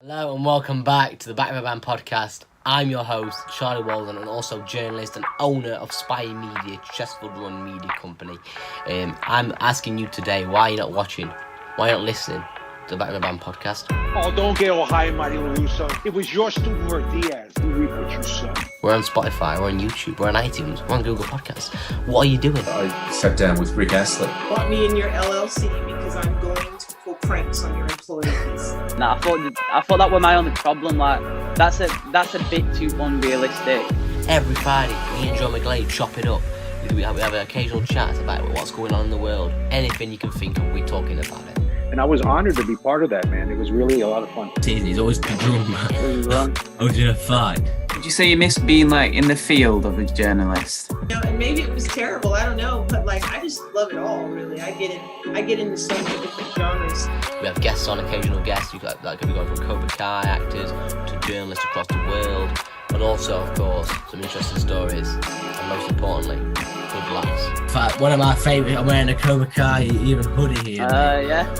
Hello and welcome back to the Back of a Band podcast. I'm your host, Charlie Walden, and also journalist and owner of Spy Media, Chesterfield Run Media Company. I'm asking you today, why you're not watching, why you're not listening to the Back of a Band podcast. Oh, don't get all high and mighty, LaRusso. It was your student work, Diaz. You reap what you sow. We're on Spotify, we're on YouTube, we're on iTunes, we're on Google Podcasts. What are you doing? I sat down with Rick Astley. Want me in your LLC because I'm going to pull pranks on your employees. Nah, I thought that was my only problem. Like, that's a bit too unrealistic. Every Friday, me and Joe McGlade chop it up. We have an occasional chat about what's going on in the world. Anything you can think of, we're talking about it. And I was honored to be part of that, man. It was really a lot of fun. He's always been drunk, man. I was in a fight. Would you say you miss being like in the field of a journalist? And maybe it was terrible, I don't know, but like I just love it all, really. I get into so many different genres. We have guests on, occasional guests. You got that could be going from Cobra Kai actors to journalists across the world, and also, of course, some interesting stories, and most importantly, good laughs. In fact, one of my favourite, I'm wearing a Cobra Kai even hoodie here. Yeah.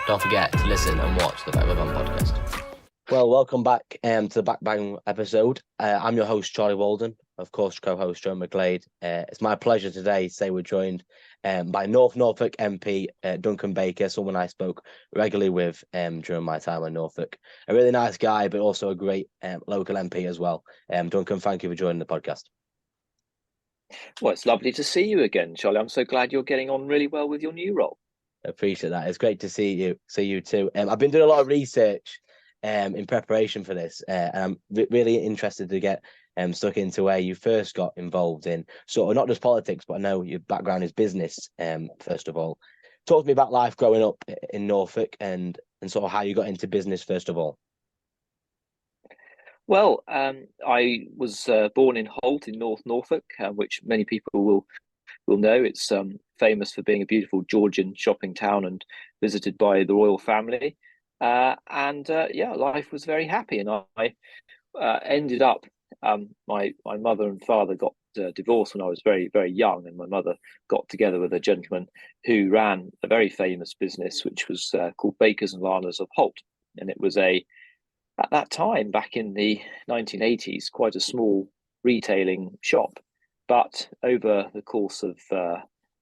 Don't forget to listen and watch the Back of a Band podcast. Well, welcome back to the Back Bang episode. I'm your host, Charlie Walden, of course, co-host Joe McGlade. It's my pleasure today to say we're joined by Norfolk MP Duncan Baker, someone I spoke regularly with during my time in Norfolk. A really nice guy, but also a great local MP as well. Duncan, thank you for joining the podcast. Well, it's lovely to see you again, Charlie. I'm so glad you're getting on really well with your new role. I appreciate that. It's great to see you too. I've been doing a lot of research in preparation for this, and I'm really interested to get stuck into where you first got involved in sort of not just politics, but I know your background is business. First of all, talk to me about life growing up in Norfolk and sort of how you got into business first of all. Well, I was born in Holt in North Norfolk, which many people will know. It's famous for being a beautiful Georgian shopping town and visited by the royal family. Life was very happy, and I ended up. My mother and father got divorced when I was very, very young, and my mother got together with a gentleman who ran a very famous business, which was called Bakers and Varners of Holt, and it was at that time, back in the 1980s, quite a small retailing shop. But over the course of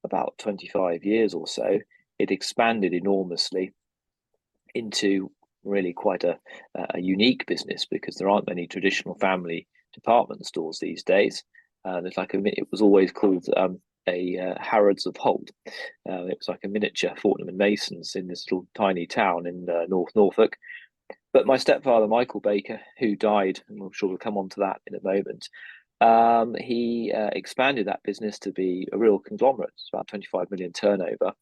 about 25 years or so, it expanded enormously into really quite a unique business, because there aren't many traditional family department stores these days. It was always called a Harrods of Holt. It was like a miniature Fortnum and Mason's in this little tiny town in North Norfolk. But my stepfather, Michael Baker, who died, and I'm sure we'll come on to that in a moment, he expanded that business to be a real conglomerate. It's about 25 million turnover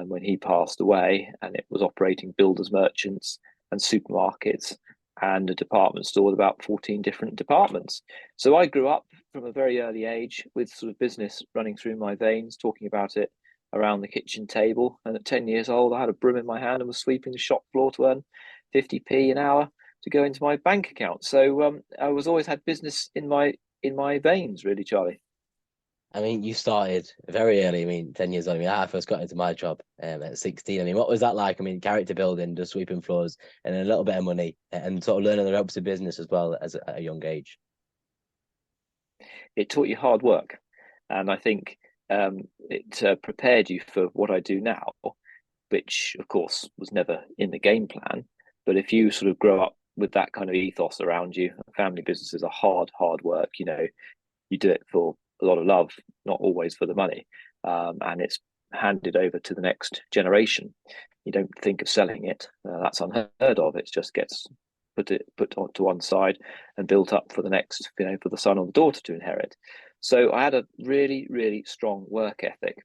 when he passed away, and it was operating builders merchants and supermarkets and a department store with about 14 different departments. So I grew up from a very early age with sort of business running through my veins, talking about it around the kitchen table. And at 10 years old, I had a broom in my hand and was sweeping the shop floor to earn 50p an hour to go into my bank account. So I was always had business in my veins, really, Charlie. I mean, you started very early. I mean, 10 years old. I mean, I first got into my job at 16. I mean, what was that like? I mean, character building, just sweeping floors and a little bit of money and sort of learning the ropes of business as well as at a young age. It taught you hard work. And I think it prepared you for what I do now, which, of course, was never in the game plan. But if you sort of grow up with that kind of ethos around you, family businesses are hard work. You know, you do it for a lot of love, not always for the money, and it's handed over to the next generation. You don't think of selling it; that's unheard of. It just gets put to one side and built up for the next, for the son or the daughter to inherit. So I had a really, really strong work ethic,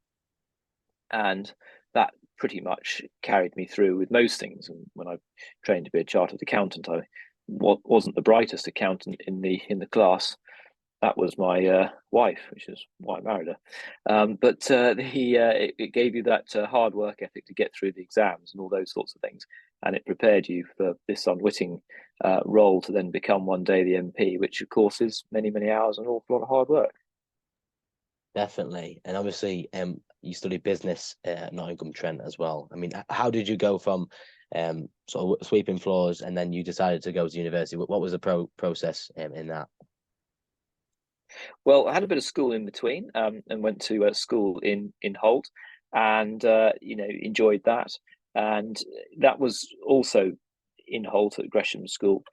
and that pretty much carried me through with most things. And when I trained to be a chartered accountant, I wasn't the brightest accountant in the class. That was my wife, which is why I married her. It gave you that hard work ethic to get through the exams and all those sorts of things. And it prepared you for this unwitting role to then become one day the MP, which of course is many, many hours and an awful lot of hard work. Definitely. And obviously, you studied business at Nottingham Trent as well. I mean, how did you go from sort of sweeping floors and then you decided to go to university? What was the process in that? Well, I had a bit of school in between, and went to school in Holt, and enjoyed that. And that was also in Holt at Gresham School,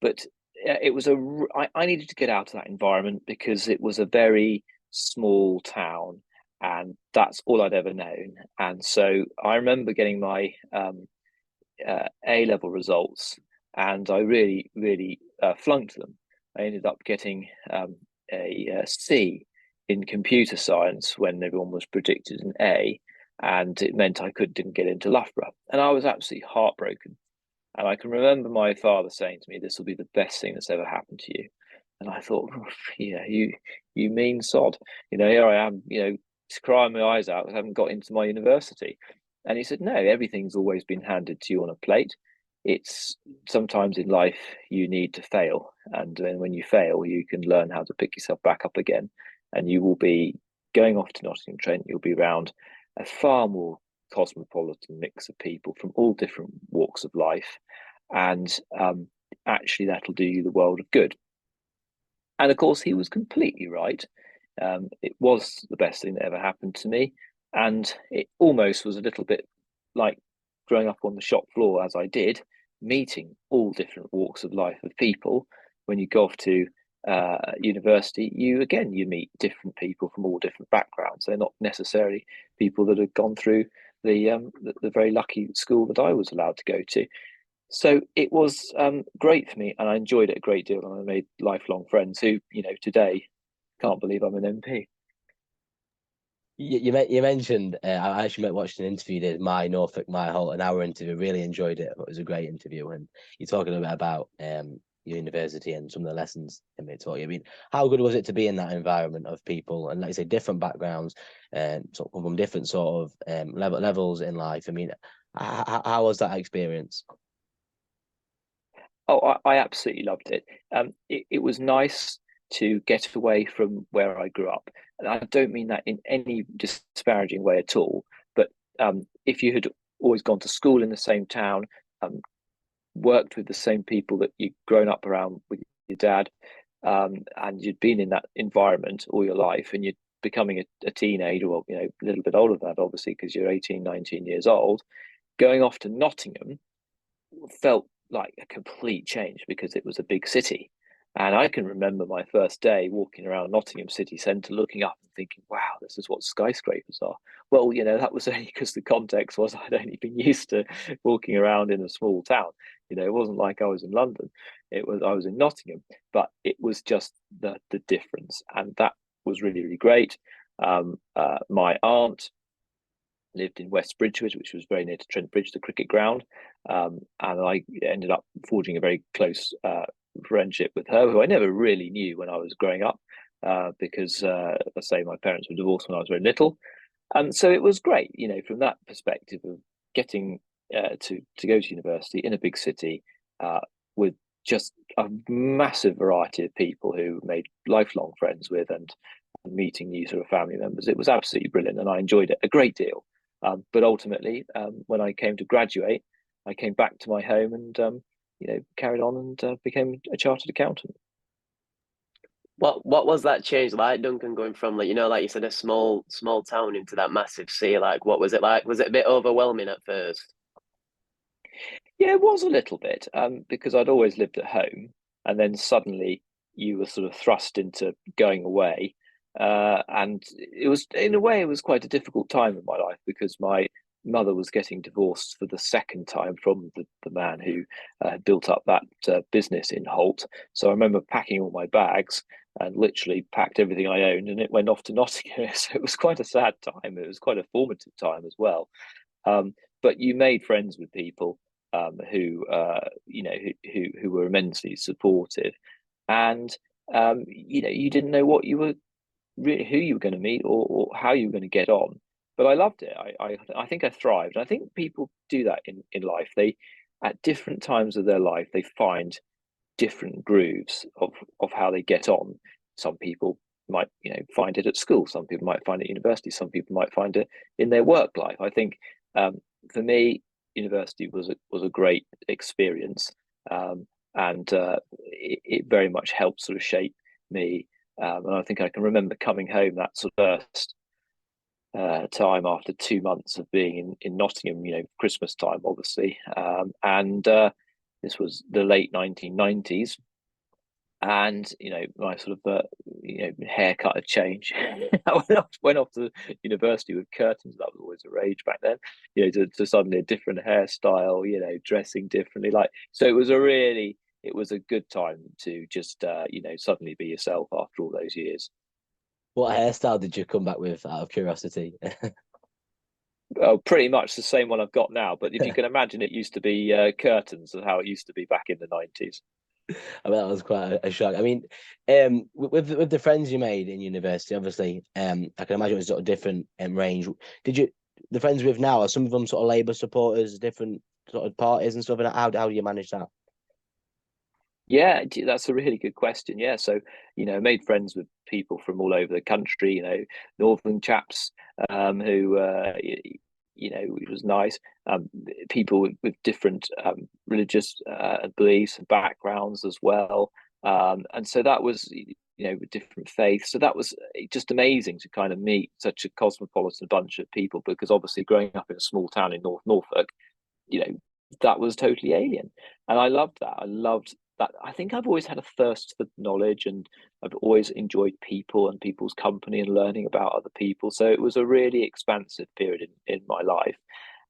but it was I needed to get out of that environment because it was a very small town, and that's all I'd ever known. And so I remember getting my A level results, and I really, really flunked them. I ended up getting a C in computer science when everyone was predicted an A, and it meant I didn't get into Loughborough, and I was absolutely heartbroken. And I can remember my father saying to me, "This will be the best thing that's ever happened to you." And I thought, oh, yeah, you mean sod. Here I am, crying my eyes out. I haven't got into my university. And he said, no, everything's always been handed to you on a plate. It's sometimes in life you need to fail. And then when you fail, you can learn how to pick yourself back up again. And you will be going off to Nottingham Trent. You'll be around a far more cosmopolitan mix of people from all different walks of life. And actually, that'll do you the world of good. And of course, he was completely right. It was the best thing that ever happened to me. And it almost was a little bit like growing up on the shop floor as I did, meeting all different walks of life of people. When you go off to university, you meet different people from all different backgrounds. They're not necessarily people that have gone through the very lucky school that I was allowed to go to. So it was great for me, and I enjoyed it a great deal, and I made lifelong friends who, today can't believe I'm an MP. You mentioned I actually watched an interview you did, My Norfolk, My Holt, an hour interview. Really enjoyed it. It was a great interview, and you're talking a bit about your university and some of the lessons it taught you. I mean, how good was it to be in that environment of people and, like you say, different backgrounds and sort of from different sort of levels in life? I mean, how was that experience? Oh, I absolutely loved it. It was nice to get away from where I grew up. And I don't mean that in any disparaging way at all. But if you had always gone to school in the same town, worked with the same people that you'd grown up around with your dad, and you'd been in that environment all your life, and you're becoming a teenager, well, a little bit older than that, obviously, because you're 18, 19 years old, going off to Nottingham felt like a complete change because it was a big city. And I can remember my first day walking around Nottingham city centre, looking up and thinking, wow, this is what skyscrapers are. Well, that was only because the context was I'd only been used to walking around in a small town. It wasn't like I was in London. I was in Nottingham, but it was just the difference. And that was really, really great. My aunt lived in West Bridgewood, which was very near to Trent Bridge, the cricket ground. And I ended up forging a very close friendship with her, who I never really knew when I was growing up, because, let's say, my parents were divorced when I was very little. And so it was great, from that perspective of getting to go to university in a big city with just a massive variety of people who made lifelong friends with, and meeting new sort of family members. It was absolutely brilliant, and I enjoyed it a great deal. But ultimately, when I came to graduate, I came back to my home and carried on and became a chartered accountant. What was that change like, Duncan, going from, like you said, a small town into that massive city? Like, what was it like? Was it a bit overwhelming at first? Yeah, it was a little bit, because I'd always lived at home, and then suddenly you were sort of thrust into going away. And it was, in a way, it was quite a difficult time in my life because my mother was getting divorced for the second time from the man who had built up that business in Holt. So I remember packing all my bags and literally packed everything I owned, and it went off to Nottingham. So it was quite a sad time. It was quite a formative time as well. But you made friends with people who were immensely supportive, and you didn't know what you were who you were going to meet or how you were going to get on. But I loved it. I think I thrived. I think people do that in life. They, at different times of their life, they find different grooves of how they get on. Some people might find it at school. Some people might find it at university. Some people might find it in their work life. I think for me, university was a great experience, and it very much helped sort of shape me. And I think I can remember coming home that sort of first time after 2 months of being in Nottingham, Christmas time, obviously. And this was the late 1990s. And my sort of haircut had changed. I went off to university with curtains. That was always a rage back then. To suddenly a different hairstyle. Dressing differently. So it was a good time to just suddenly be yourself after all those years. What hairstyle did you come back with, out of curiosity? Oh, pretty much the same one I've got now. But if you can imagine, it used to be curtains, of how it used to be back in the 90s. I mean, that was quite a shock. I mean, with the friends you made in university, obviously, I can imagine it was sort of different range. The friends with now, are some of them sort of Labour supporters, different sort of parties and stuff? And how do you manage that? Yeah, that's a really good question. Yeah, so made friends with people from all over the country. Northern chaps who which was nice. People with different religious beliefs and backgrounds as well, and so that was with different faiths. So that was just amazing to kind of meet such a cosmopolitan bunch of people, because obviously growing up in a small town in North Norfolk, that was totally alien, and I loved that. I loved that. I think I've always had a thirst for knowledge, and I've always enjoyed people and people's company and learning about other people. So it was a really expansive period in my life,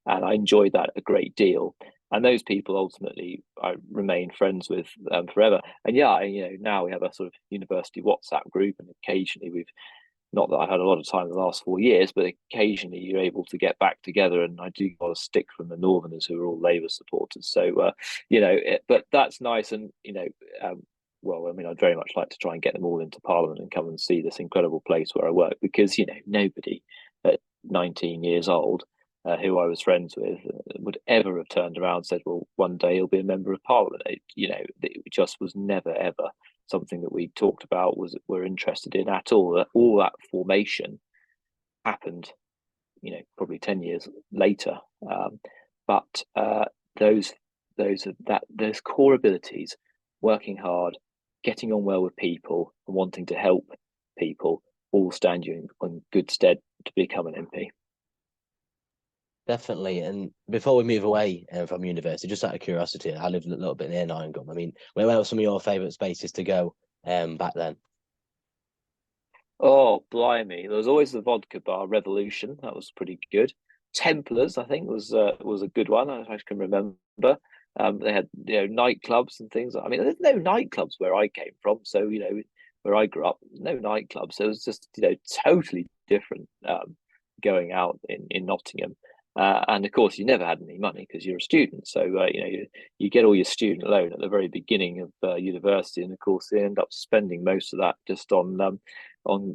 and I enjoyed that a great deal. And those people ultimately I remain friends with forever. And yeah, now we have a sort of university WhatsApp group, and occasionally we've, not that I've had a lot of time in the last 4 years, but occasionally you're able to get back together. And I do got a stick from the Northerners, who are all Labour supporters. So, but that's nice. And, well, I mean, I'd very much like to try and get them all into Parliament and come and see this incredible place where I work, because, nobody at 19 years old who I was friends with would ever have turned around and said, well, one day he'll be a member of Parliament. It just was never, ever something that we talked about, we're interested in at all. All that formation happened, probably 10 years later. But those core abilities, working hard, getting on well with people, and wanting to help people, all stand you in good stead to become an MP. Definitely. And before we move away from university, just out of curiosity, I lived a little bit near Nottingham. I mean, where were some of your favourite spaces to go back then? Oh, blimey. There was always the vodka bar, Revolution. That was pretty good. Templars, I think, was a good one. I can remember. They had nightclubs and things. I mean, there's no nightclubs where I came from. So, where I grew up, no nightclubs. So it was just, totally different going out in Nottingham. And of course, you never had any money because you're a student. So, you get all your student loan at the very beginning of university. And of course, they end up spending most of that just on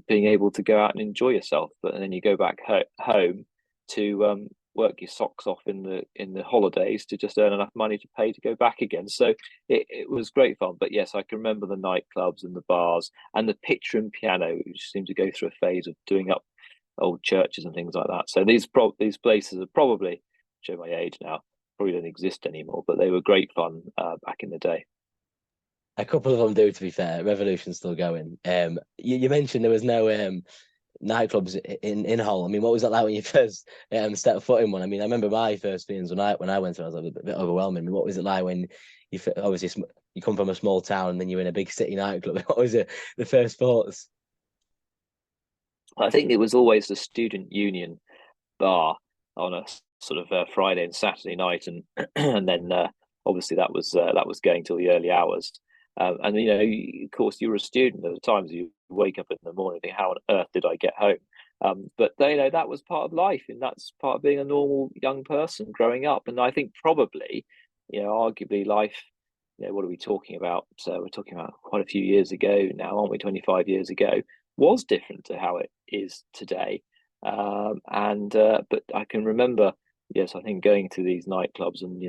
being able to go out and enjoy yourself. But then you go back home to work your socks off in the holidays to just earn enough money to pay to go back again. So it was great fun. But yes, I can remember the nightclubs and the bars and the picture and piano, which seemed to go through a phase of doing up old churches and things like that. So these places are probably, show my age now, probably don't exist anymore, but they were great fun back in the day. A couple of them do, to be fair. Revolution's still going. You mentioned there was no nightclubs in Hull. I mean, what was that like when you first stepped foot in one? I mean, I remember my first feelings when I went to it, I was a bit overwhelming. I mean, what was it like when you obviously you come from a small town and then you're in a big city nightclub? What was it, the first thoughts? I think it was always the student union bar on a sort of Friday and Saturday night, and and then obviously that was going till the early hours. And of course, you were a student. There were times you wake up in the morning and think, "How on earth did I get home?" But that was part of life, and that's part of being a normal young person growing up. And I think probably, arguably, life. What are we talking about? So we're talking about quite a few years ago now, aren't we? 25 years ago was different to how it is today. But I can remember, yes, I think going to these nightclubs and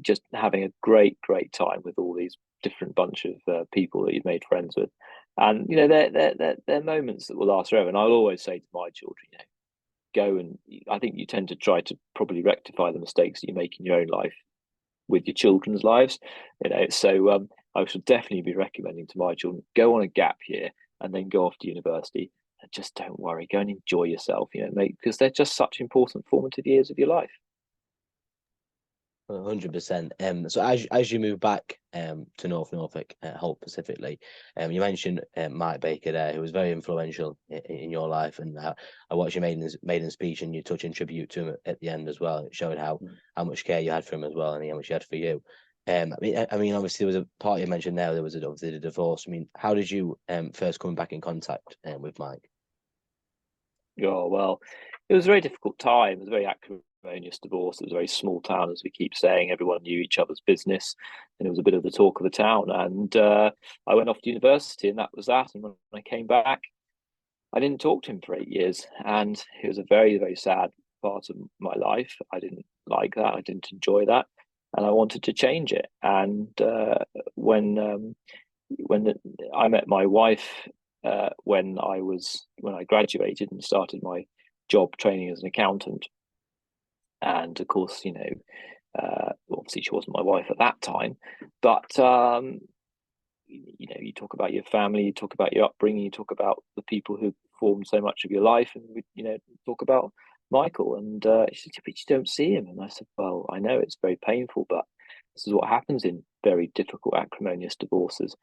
just having a great time with all these different bunch of people that you've made friends with, And they're moments that will last forever. And I'll always say to my children, go and I think you tend to try to probably rectify the mistakes that you make in your own life with your children's lives. So I should definitely be recommending to my children, go on a gap year and then go off to university. And just don't worry, go and enjoy yourself, because they're just such important formative years of your life. 100%. So as you move back to North Norfolk, Holt specifically, you mentioned Mike Baker there, who was very influential in your life, and I watched your maiden speech and your touching tribute to him at the end as well. It showed how much care you had for him as well, and how much you had for you. I mean, obviously there was a part you mentioned there. There was obviously the divorce. I mean, how did you first come back in contact with Mike? Oh, well, it was a very difficult time. It was a very acrimonious divorce. It was a very small town, as we keep saying. Everyone knew each other's business, and it was a bit of the talk of the town. And I went off to university, and that was that. And when I came back, I didn't talk to him for 8 years, and it was a very, very sad part of my life. I didn't like that. I didn't enjoy that, and I wanted to change it. And when I met my wife when I graduated and started my job training as an accountant, and of course, obviously she wasn't my wife at that time, but you talk about your family, you talk about your upbringing, you talk about the people who formed so much of your life, and we talk about Michael, and she said, but you don't see him. And I said, well, I know it's very painful, but this is what happens in very difficult, acrimonious divorces.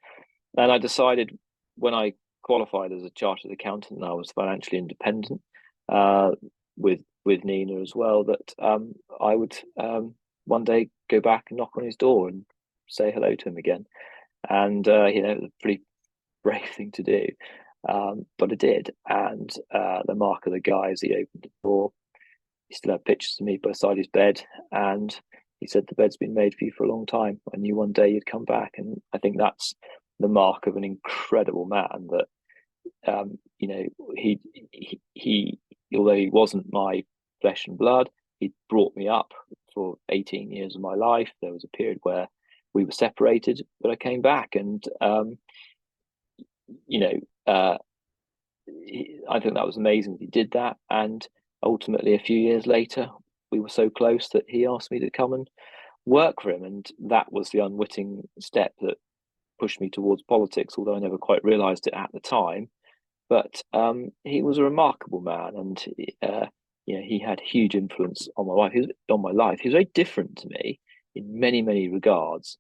And I decided, when I qualified as a chartered accountant and I was financially independent, with Nina as well, that I would one day go back and knock on his door and say hello to him again. And it was a pretty brave thing to do, but I did. And the mark of the guy as he opened the door, he still had pictures of me beside his bed, and he said, the bed's been made for you for a long time. I knew one day you'd come back. And I think that's the mark of an incredible man, that he although he wasn't my flesh and blood, he brought me up for 18 years of my life. There was a period where we were separated, but I came back, and I think that was amazing that he did that. And ultimately, a few years later, we were so close that he asked me to come and work for him, and that was the unwitting step that pushed me towards politics, although I never quite realized it at the time. But he was a remarkable man, and he had huge influence on my life. He was very different to me in many, many regards.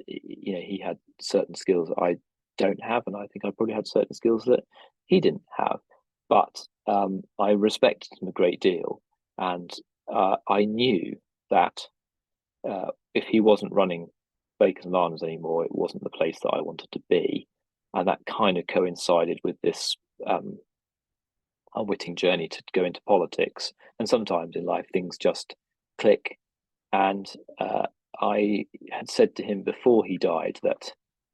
He had certain skills that I don't have, and I think I probably had certain skills that he didn't have. But I respected him a great deal, and I knew that if he wasn't running Bakers and Lardners anymore, it wasn't the place that I wanted to be. And that kind of coincided with this unwitting journey to go into politics. And sometimes in life, things just click. And I had said to him before he died that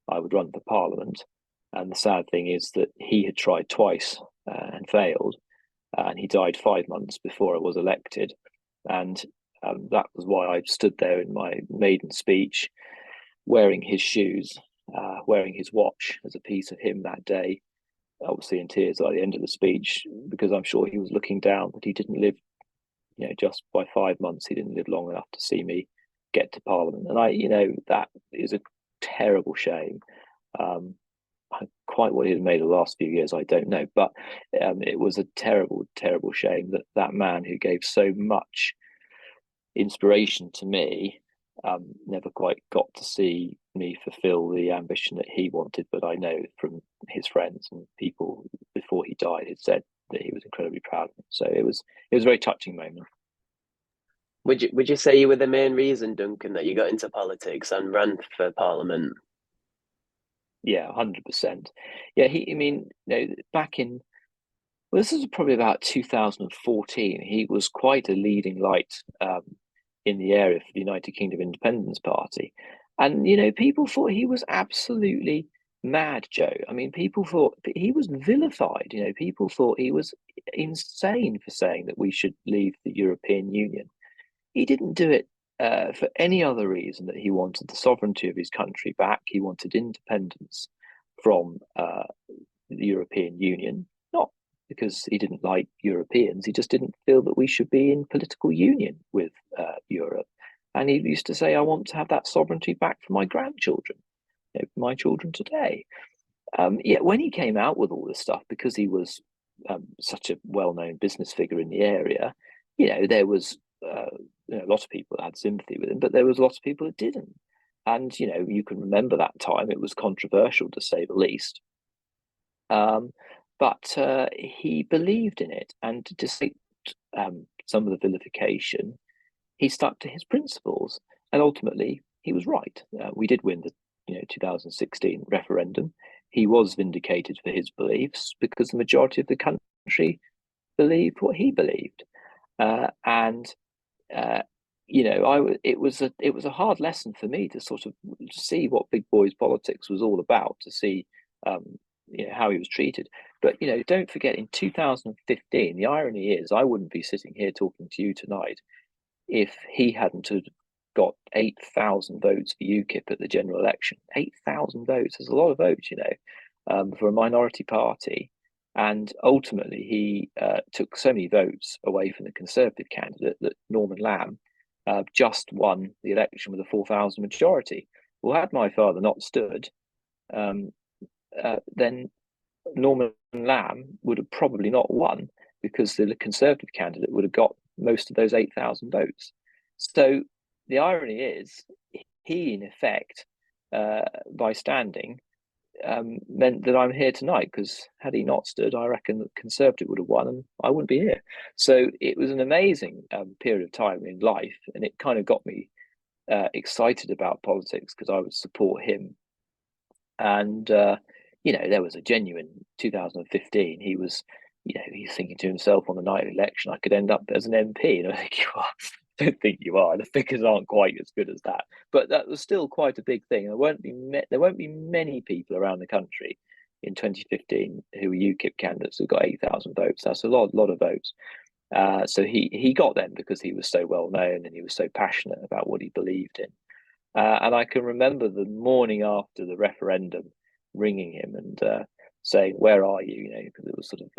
I would run for Parliament. And the sad thing is that he had tried twice and failed. And he died 5 months before I was elected. And that was why I stood there in my maiden speech, wearing his shoes, wearing his watch as a piece of him that day, obviously in tears at the end of the speech, because I'm sure he was looking down that he didn't live, just by 5 months, he didn't live long enough to see me get to Parliament. And that is a terrible shame. Quite what he had made of the last few years, I don't know, but it was a terrible, terrible shame that that man who gave so much inspiration to me never quite got to see me fulfill the ambition that he wanted. But I know from his friends and people before he died had said that he was incredibly proud of me. So it was a very touching moment. Would you say you were the main reason, Duncan, that you got into politics and ran for Parliament? Yeah, 100%. Yeah, back in, well, this is probably about 2014. He was quite a leading light in the area for the United Kingdom Independence Party. And, people thought he was absolutely mad, Joe. I mean, people thought he was vilified. People thought he was insane for saying that we should leave the European Union. He didn't do it for any other reason that he wanted the sovereignty of his country back. He wanted independence. from the European Union, not because he didn't like Europeans, he just didn't feel that we should be in political union with Europe. And he used to say, I want to have that sovereignty back for my grandchildren, my children today. Yet when he came out with all this stuff, because he was such a well-known business figure in the area, there was a lot of people that had sympathy with him, but there was a lot of people that didn't. And you can remember that time; it was controversial to say the least. But he believed in it, and despite some of the vilification, he stuck to his principles, and ultimately he was right. We did win the 2016 referendum. He was vindicated for his beliefs because the majority of the country believed what he believed, it was a hard lesson for me to sort of see what big boys politics was all about, to see how he was treated. But don't forget, in 2015, the irony is I wouldn't be sitting here talking to you tonight if he hadn't got 8,000 votes for UKIP at the general election. 8,000 votes is a lot of votes, for a minority party. And ultimately, he took so many votes away from the Conservative candidate that Norman Lamb just won the election with a 4,000 majority. Well, had my father not stood, then Norman Lamb would have probably not won, because the Conservative candidate would have got most of those 8,000 votes. So the irony is, he in effect, by standing, meant that I'm here tonight, because had he not stood, I reckon the Conservative would have won and I wouldn't be here. So it was an amazing period of time in life, and it kind of got me excited about politics, because I would support him. And there was a genuine 2015. He was, he's thinking to himself on the night of election, I could end up as an MP. And I think, I don't think you are. The figures aren't quite as good as that. But that was still quite a big thing. There won't be many people around the country in 2015 who were UKIP candidates who got 8,000 votes. That's a lot of votes. So he got them because he was so well known and he was so passionate about what he believed in. And I can remember the morning after the referendum, ringing him and saying, "Where are you?" Because it was sort of,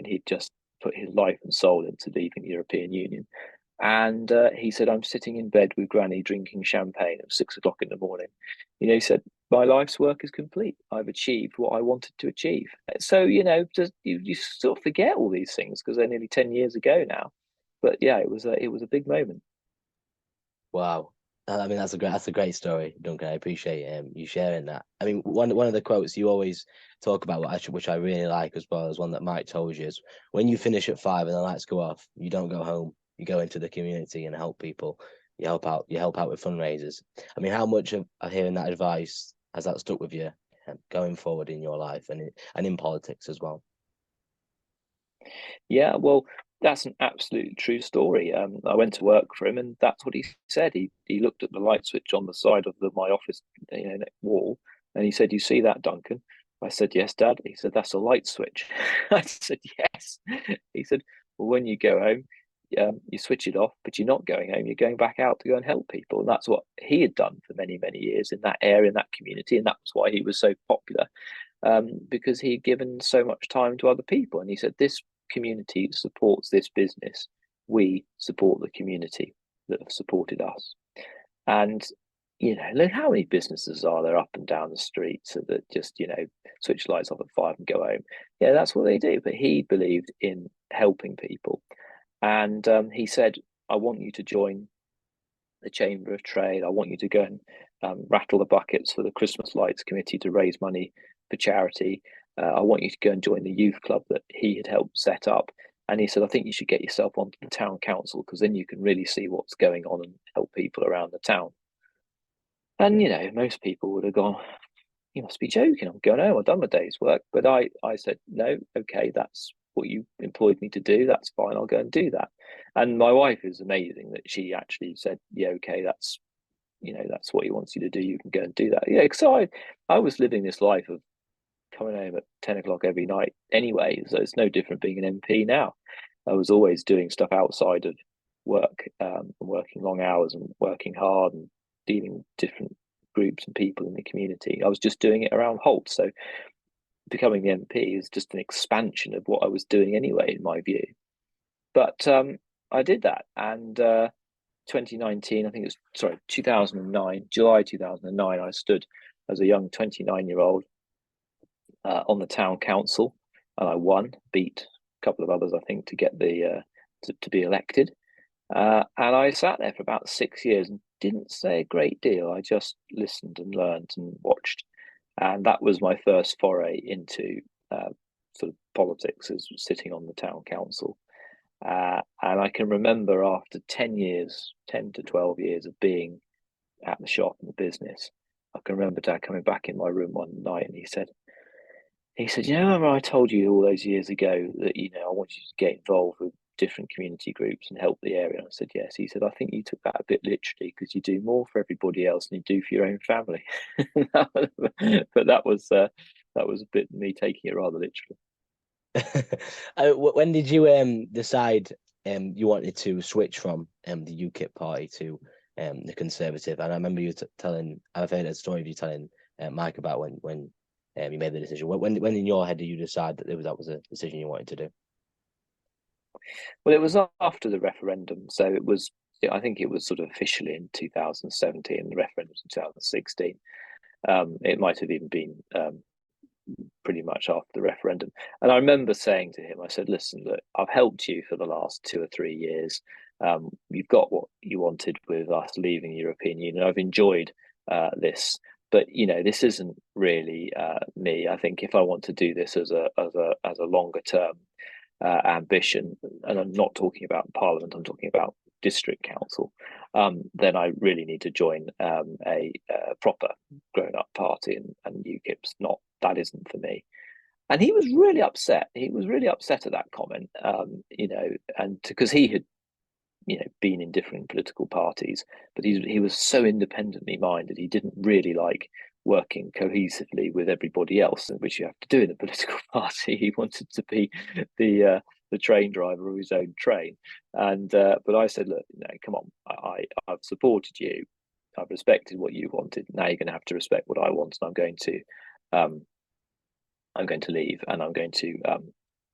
he'd just put his life and soul into leaving the European Union. And he said, "I'm sitting in bed with Granny drinking champagne at 6 o'clock in the morning." He said, "My life's work is complete. I've achieved what I wanted to achieve." So you sort of forget all these things because they're nearly 10 years ago now. But yeah, it was a big moment. Wow. I mean, that's a great story, Duncan. I appreciate you sharing that. I mean, one of the quotes you always talk about, which I really like as well, as one that Mike told you, is when you finish at 5 and the lights go off, you don't go home. You go into the community and help people. You help out with fundraisers. I mean, how much of hearing that advice has that stuck with you going forward in your life and in politics as well? Yeah, well, that's an absolute true story. I went to work for him, and that's what he said. He looked at the light switch on the side of my office, wall, and he said, "You see that, Duncan?" I said, "Yes, Dad." He said, "That's a light switch." I said, "Yes." He said, "Well, when you go home, you switch it off, but you're not going home. You're going back out to go and help people." And that's what he had done for many, many years in that area, in that community, and that was why he was so popular, because he'd given so much time to other people. And he said, "This community supports this business. We support the community that have supported us." And look how many businesses are there up and down the street that just switch lights off at 5 and go home. Yeah, that's what they do. But he believed in helping people, and he said, "I want you to join the Chamber of Trade. I want you to go and rattle the buckets for the Christmas Lights Committee to raise money for charity. I want you to go and join the youth club that he had helped set up." And he said, "I think you should get yourself onto the town council, because then you can really see what's going on and help people around the town." And most people would have gone, "You must be joking. I'm going home. I've done my day's work." But I said, "No, okay, that's what you employed me to do. That's fine. I'll go and do that." And my wife is amazing that she actually said, "Yeah, okay, that's what he wants you to do. You can go and do that." Yeah, because I was living this life of coming home at 10 o'clock every night anyway, so it's no different being an MP now. I was always doing stuff outside of work, working long hours and working hard and dealing with different groups and people in the community. I was just doing it around Holt. So becoming the MP is just an expansion of what I was doing anyway, in my view. But I did that, and 2019, I think it was 2009, July 2009, I stood as a young 29-year-old on the town council, and I won, beat a couple of others, I think, to get the to be elected. And I sat there for about 6 years and didn't say a great deal. I just listened and learned and watched, and that was my first foray into sort of politics, as sitting on the town council. And I can remember after 10 to 12 years of being at the shop and the business, I can remember Dad coming back in my room one night, and he said, you know, remember I told you all those years ago that, you know, I want you to get involved with different community groups and help the area? And I said, yes. He said, I think you took that a bit literally, because you do more for everybody else than you do for your own family. But that was a bit me taking it rather literally. When did you decide you wanted to switch from the UKIP party to the Conservative? And I remember you telling, I've heard a story of you telling Mike about when you made the decision. When in your head did you decide that that was a decision you wanted to do? Well, it was after the referendum, so it was. I think it was sort of officially in 2017. The referendum was in 2016. It might have even been pretty much after the referendum. And I remember saying to him, I said, listen, look, I've helped you for the last 2 or 3 years. You've got what you wanted with us leaving the European Union. I've enjoyed this, but you know, this isn't really me. I think if I want to do this as a longer term ambition, and I'm not talking about Parliament, I'm talking about district council, then I really need to join a proper grown-up party, and UKIP's not. That isn't for me. And he was really upset. He was really upset at that comment, you know, and because he had, you know, been in different political parties, but he was so independently minded. He didn't really like working cohesively with everybody else, which you have to do in a political party. He wanted to be the train driver of his own train. And but I said, look, no, come on, I've supported you. I've respected what you wanted. Now you're going to have to respect what I want, and I'm going to leave, and I'm going to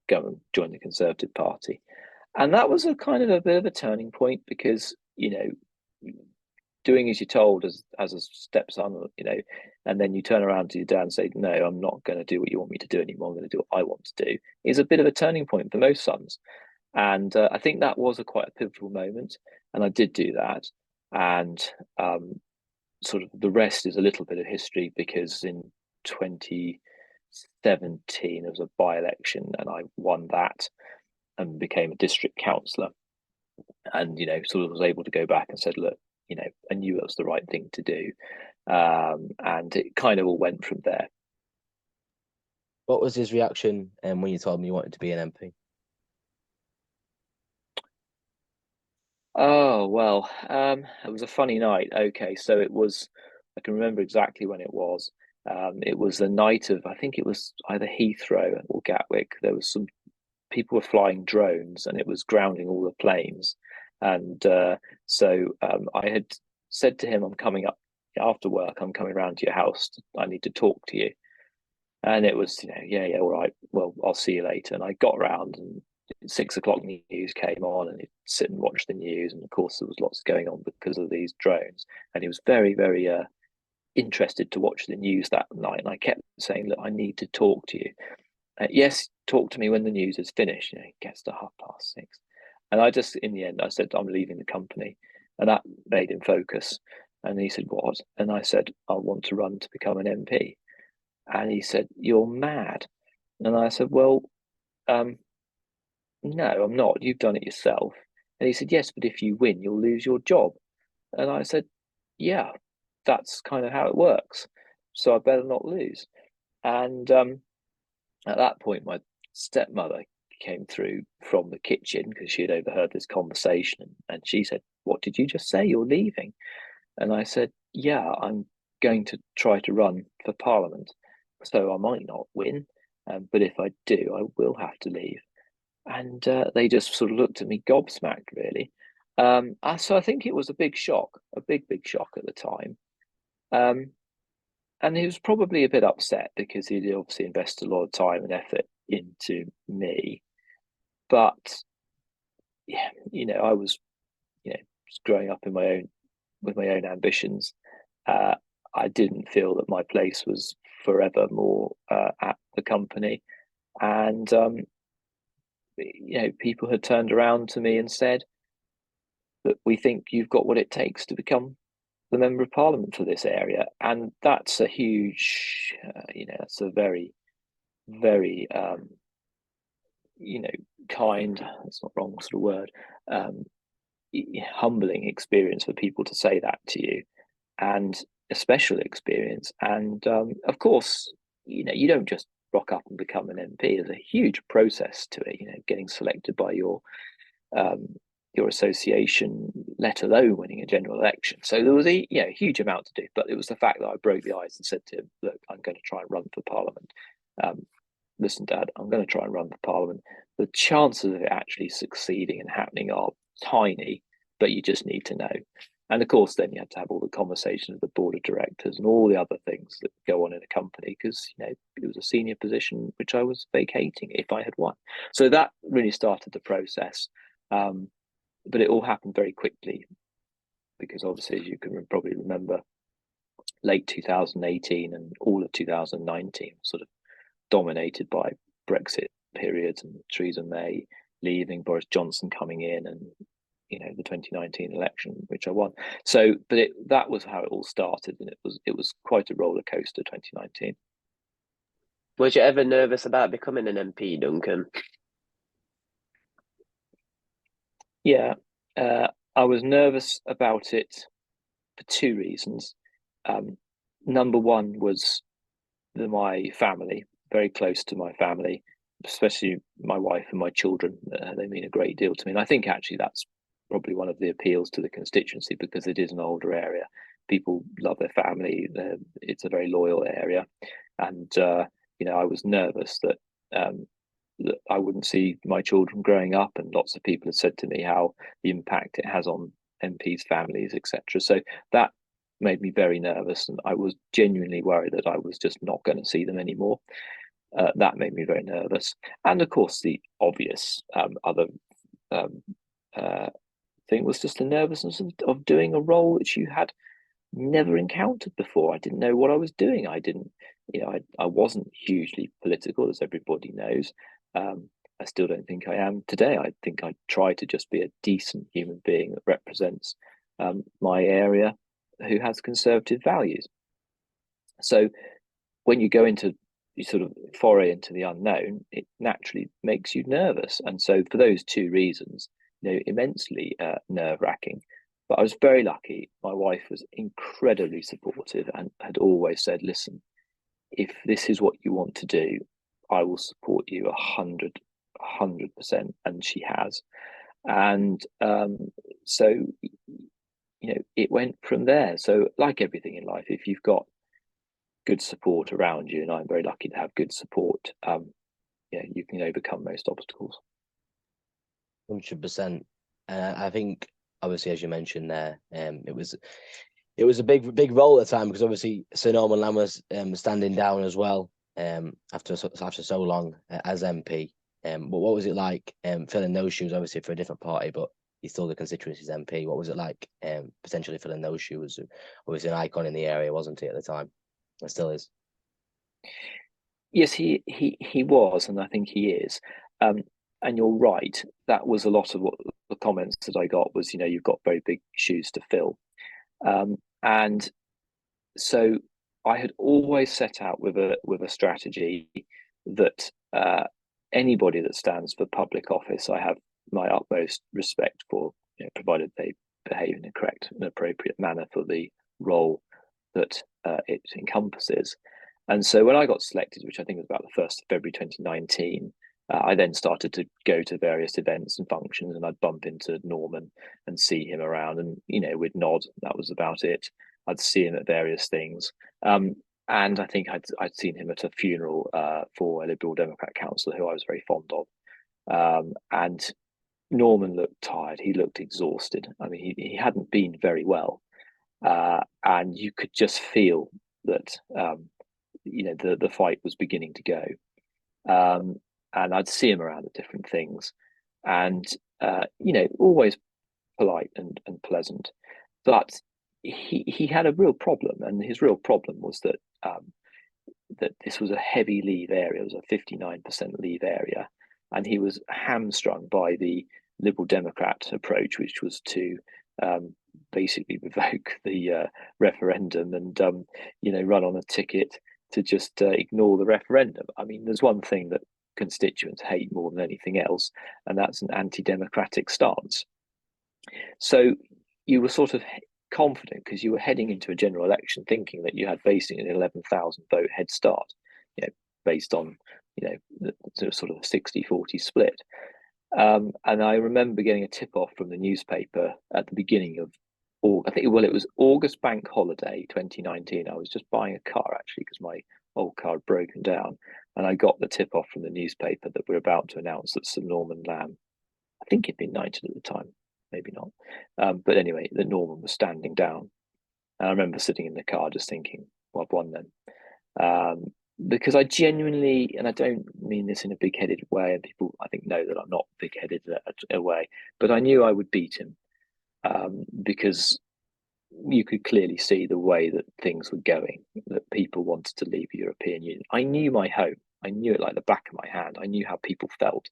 go and join the Conservative Party. And that was a kind of a bit of a turning point, because, you know, doing as you're told as a stepson, you know, and then you turn around to your dad and say, no, I'm not going to do what you want me to do anymore, I'm going to do what I want to do, is a bit of a turning point for most sons. And I think that was quite a pivotal moment, and I did do that. And sort of the rest is a little bit of history, because in 2017 there was a by-election, and I won that and became a district councillor, and, you know, sort of was able to go back and said, look, you know, I knew it was the right thing to do, and it kind of all went from there. What was his reaction when you told him you wanted to be an MP? Oh, well, it was a funny night. Okay, so it was, I can remember exactly when it was. It was the night of, I think it was either Heathrow or Gatwick. There was some people were flying drones, and it was grounding all the planes. And so I had said to him, I'm coming up after work, I'm coming around to your house. I need to talk to you. And it was, you know, yeah, all right, well, I'll see you later. And I got around, and 6 o'clock news came on, and he'd sit and watch the news. And of course, there was lots going on because of these drones. And he was very, very interested to watch the news that night. And I kept saying, look, I need to talk to you. Yes, talk to me when the news is finished. You know, it gets to 6:30. And I just, in the end, I said, I'm leaving the company. And that made him focus. And he said, what? And I said, I want to run to become an MP. And he said, you're mad. And I said, well, no, I'm not. You've done it yourself. And he said, yes, but if you win, you'll lose your job. And I said, yeah, that's kind of how it works. So I better not lose. And at that point, my stepmother came through from the kitchen, because she had overheard this conversation, and she said, what did you just say? You're leaving? And I said, yeah, I'm going to try to run for Parliament. So I might not win, but if I do, I will have to leave. And they just sort of looked at me gobsmacked, really. So I think it was a big shock, a big shock at the time. And he was probably a bit upset because he'd obviously invested a lot of time and effort into me. But yeah, I was, growing up in with my own ambitions. I didn't feel that my place was forever more at the company, and people had turned around to me and said that we think you've got what it takes to become the member of parliament for this area, and that's a huge, that's a very, very, kind. That's not the wrong sort of word. Humbling experience for people to say that to you, and a special experience. And of course, you don't just rock up and become an MP. There's a huge process to it. Getting selected by your association, let alone winning a general election. So there was a huge amount to do. But it was the fact that I broke the ice and said to him, "Look, I'm going to try and run for Parliament. Listen, Dad, I'm going to try and run for Parliament. The chances of it actually succeeding and happening are tiny, but you just need to know." And of course, then you have to have all the conversations with the board of directors and all the other things that go on in a company, because it was a senior position which I was vacating if I had won. So that really started the process. But it all happened very quickly, because obviously, as you can probably remember, late 2018 and all of 2019 sort of dominated by Brexit periods and Theresa May leaving, Boris Johnson coming in, and the 2019 election, which I won. So, but that was how it all started, and it was quite a roller coaster. 2019. Was you ever nervous about becoming an MP, Duncan? Yeah, I was nervous about it for two reasons. Number one was my family, very close to my family, especially my wife and my children. They mean a great deal to me, and I think actually that's probably one of the appeals to the constituency, because it is an older area. People love their family. It's a very loyal area, and I was nervous that I wouldn't see my children growing up, and lots of people have said to me how the impact it has on MPs' families, etc. So that made me very nervous, and I was genuinely worried that I was just not going to see them anymore. That made me very nervous, and of course, the obvious other thing was just the nervousness of doing a role which you had never encountered before. I didn't know what I was doing. I didn't, I wasn't hugely political, as everybody knows. I still don't think I am today. I think I try to just be a decent human being that represents my area, who has conservative values. So when you go into, you sort of foray into the unknown, it naturally makes you nervous. And so for those two reasons, immensely nerve-wracking. But I was very lucky. My wife was incredibly supportive and had always said, "Listen, if this is what you want to do, I will support you 100%." And she has. And so, it went from there. So like everything in life, if you've got good support around you, and I'm very lucky to have good support, you can overcome most obstacles. 100%. I think, obviously, as you mentioned there, it was a big role at the time, because obviously Sir Norman Lamb was standing down as well after so long as MP. But what was it like filling those shoes? Obviously for a different party, but he's still the constituency's MP. What was it like potentially filling those shoes? Obviously an icon in the area, wasn't he, at the time? It still is. Yes, he was, and I think he is. And you're right. That was a lot of what the comments that I got was, you've got very big shoes to fill. And so I had always set out with a strategy that anybody that stands for public office, I have my utmost respect for, provided they behave in a correct and appropriate manner for the role that it encompasses. And so when I got selected, which I think was about the 1st of February 2019, I then started to go to various events and functions, and I'd bump into Norman and see him around, and we'd nod. That was about it. I'd see him at various things, and I think I'd seen him at a funeral for a Liberal Democrat councillor who I was very fond of, and Norman looked tired. He looked exhausted. I mean, he hadn't been very well, and you could just feel that the fight was beginning to go. And I'd see him around at different things, and always polite and pleasant, but he had a real problem, and his real problem was that that this was a heavy leave area. It was a 59% leave area, and he was hamstrung by the Liberal Democrat approach, which was to basically revoke the referendum and run on a ticket to just ignore the referendum. I mean, there's one thing that constituents hate more than anything else, and that's an anti-democratic stance. So you were sort of confident because you were heading into a general election thinking that you had basically an 11,000 vote head start, based on the sort of 60-40 split. And I remember getting a tip off from the newspaper at the beginning of August. It was August bank holiday 2019. I was just buying a car actually because my old car had broken down, and I got the tip off from the newspaper that we're about to announce that Sir Norman Lamb, I think he'd been knighted at the time, maybe not, but anyway, that Norman was standing down. And I remember sitting in the car just thinking, well, I've won then. Because I genuinely, and I don't mean this in a big-headed way, and people I think know that I'm not big-headed a way, but I knew I would beat him because you could clearly see the way that things were going, that people wanted to leave the European Union. I knew my home. I knew it like the back of my hand. I knew how people felt.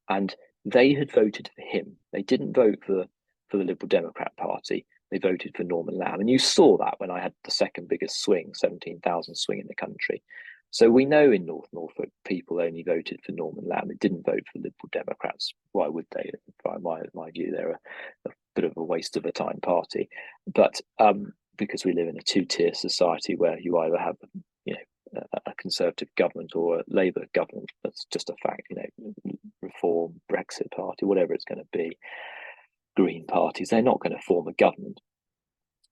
And they had voted for him. They didn't vote for the Liberal Democrat Party. They voted for Norman Lamb. And you saw that when I had the second biggest swing, 17,000 swing in the country. So we know in North Norfolk, people only voted for Norman Lamb. They didn't vote for Liberal Democrats. Why would they? By my view, they're a bit of a waste of a time party. But because we live in a two-tier society where you either have, a Conservative government or a Labour government, that's just a fact. Reform, Brexit Party, whatever it's going to be, Green parties, they're not going to form a government.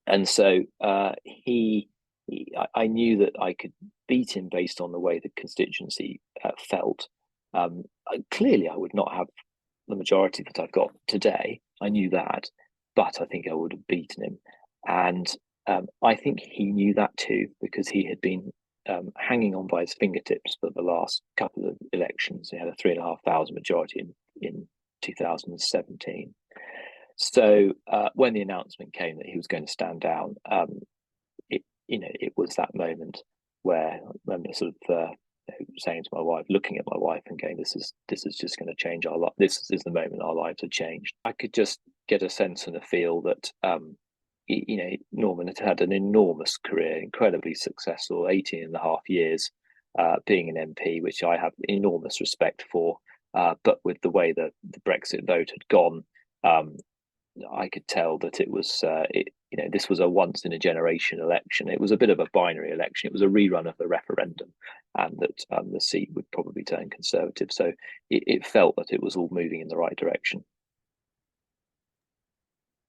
And so I knew that I could beat him based on the way the constituency felt. Clearly, I would not have the majority that I've got today. I knew that, but I think I would have beaten him. And I think he knew that too, because he had been hanging on by his fingertips for the last couple of elections. He had a 3,500 majority in 2017. So when the announcement came that he was going to stand down, it was that moment where I remember sort of saying to my wife, looking at my wife and going, "This is just going to change our life. This is the moment our lives have changed." I could just get a sense and a feel that Norman had had an enormous career, incredibly successful, 18 and a half years being an MP, which I have enormous respect for. But with the way that the Brexit vote had gone, I could tell that it was, this was a once in a generation election. It was a bit of a binary election. It was a rerun of the referendum, and that the seat would probably turn Conservative. So it felt that it was all moving in the right direction.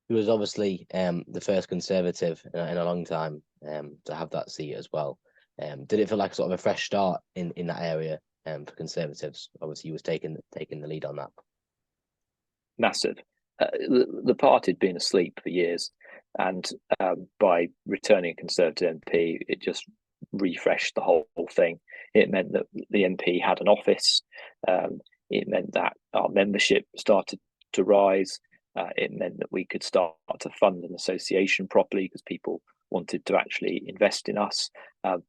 He was obviously the first Conservative in a long time to have that seat as well. Did it feel like sort of a fresh start in that area for Conservatives? Obviously, he was taking the lead on that. Massive. The party had been asleep for years, and by returning a Conservative MP, it just refreshed the whole thing. It meant that the MP had an office. It meant that our membership started to rise. It meant that we could start to fund an association properly because people wanted to actually invest in us.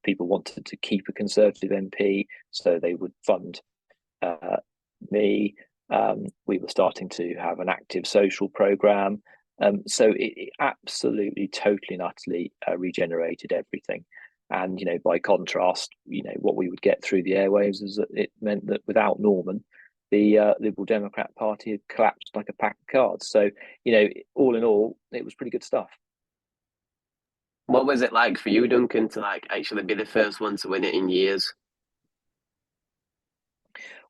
People wanted to keep a Conservative MP, so they would fund me. We were starting to have an active social programme. So it absolutely, totally and utterly regenerated everything. And, by contrast, what we would get through the airwaves is that it meant that without Norman, the Liberal Democrat Party had collapsed like a pack of cards. So, all in all, it was pretty good stuff. What was it like for you, Duncan, to actually be the first one to win it in years?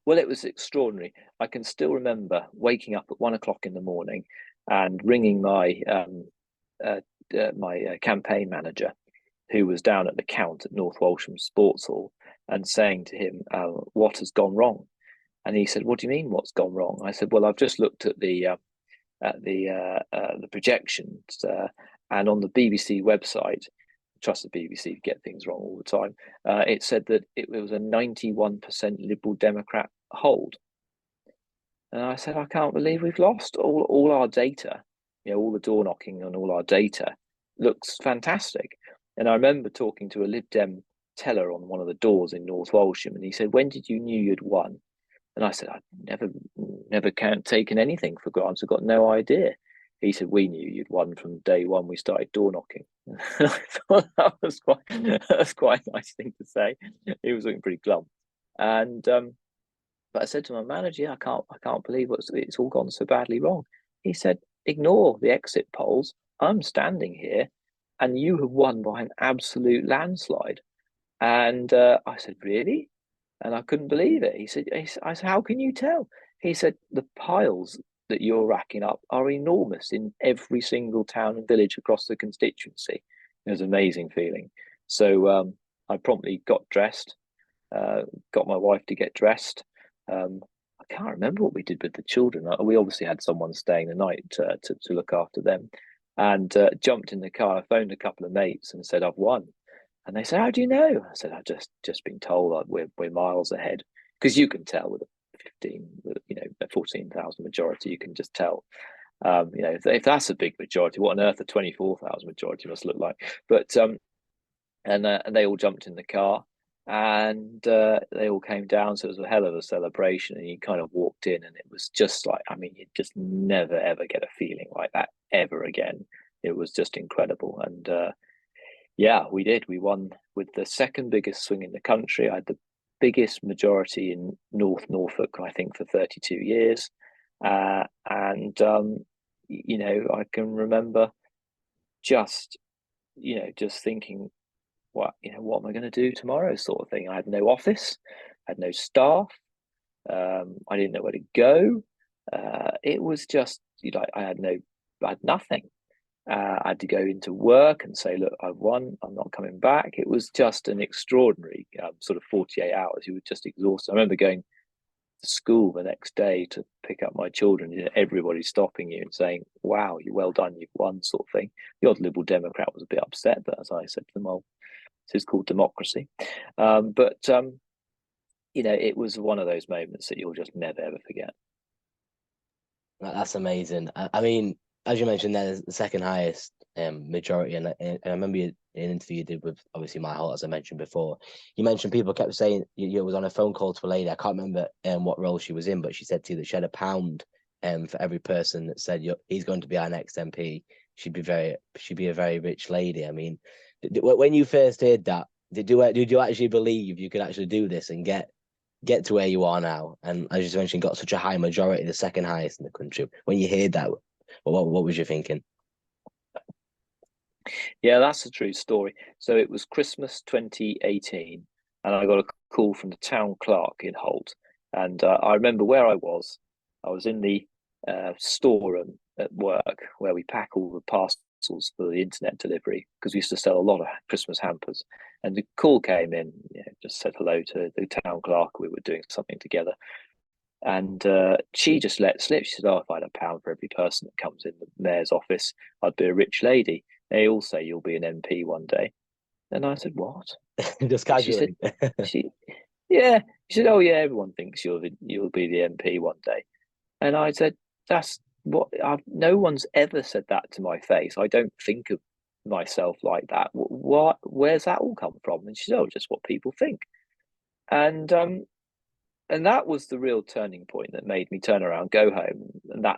Well, it was extraordinary. I can still remember waking up at 1 o'clock in the morning and ringing my my campaign manager, who was down at the Count at North Walsham Sports Hall, and saying to him, "What has gone wrong?" And he said, "What do you mean, what's gone wrong?" I said, "Well, I've just looked at the projections, And on the BBC website, trust the BBC to get things wrong all the time, it said that it was a 91% Liberal Democrat hold. And I said, I can't believe we've lost all our data. All the door knocking and all our data looks fantastic. And I remember talking to a Lib Dem teller on one of the doors in North Walsham, and he said, when did you knew you'd won? And I said, I've never taken anything for granted. I've got no idea. He said, we knew you'd won from day one we started door knocking. And I thought that was quite a nice thing to say. He was looking pretty glum. And but I said to my manager, I can't believe it's all gone so badly wrong. He said, ignore the exit polls. I'm standing here and you have won by an absolute landslide. And I said, really? And I couldn't believe it. He said, I said, how can you tell? He said, the piles that you're racking up are enormous in every single town and village across the constituency. It was an amazing feeling. So I promptly got dressed, got my wife to get dressed. I can't remember what we did with the children. We obviously had someone staying the night to look after them, and jumped in the car. I phoned a couple of mates and said, I've won. And they said, how do you know? I said, I've just been told that we're miles ahead, because you can tell with a 14,000 majority, you can just tell. If that's a big majority, what on earth a 24,000 majority must look like? But and they all jumped in the car, and they all came down. So it was a hell of a celebration. And you kind of walked in, and it was just like, you just never ever get a feeling like that ever again. It was just incredible. And yeah, we did. We won with the second biggest swing in the country. I had the biggest majority in North Norfolk, I think, for 32 years. I can remember just thinking, what am I going to do tomorrow, sort of thing. I had no office, I had no staff. I didn't know where to go. It was just, I had nothing. I had to go into work and say, look, I've won, I'm not coming back. It was just an extraordinary sort of 48 hours. You were just exhausted. I remember going to school the next day to pick up my children, everybody stopping you and saying, wow, you're well done, you've won, sort of thing. The odd Liberal Democrat was a bit upset, but as I said to them, well, this is called democracy. It was one of those moments that you'll just never, ever forget. That's amazing. I mean, as you mentioned, there's the second highest majority, and I remember an interview you did with obviously My Halt, as I mentioned before. You mentioned people kept saying you was on a phone call to a lady. I can't remember what role she was in, but she said to you that she had £1 for every person that said he's going to be our next MP. She'd be a very rich lady. I mean, when you first heard that, did you actually believe you could actually do this and get to where you are now? And as you mentioned, got such a high majority, the second highest in the country. When you heard that, what was you thinking? Yeah, that's a true story. So it was Christmas 2018, and I got a call from the town clerk in Holt. And I remember where I was. I was in the storeroom at work where we pack all the parcels for the internet delivery, because we used to sell a lot of Christmas hampers. And the call came in, just said hello to the town clerk. We were doing something together. And she just let slip. She said, if I had £1 for every person that comes in the mayor's office, I'd be a rich lady. They all say you'll be an MP one day. And I said, what? Just casually. She said, oh yeah, everyone thinks you'll be the MP one day. And I said, that's what no one's ever said that to my face. I don't think of myself like that. Where's that all come from? And she said, just what people think. And that was the real turning point that made me turn around, go home. And that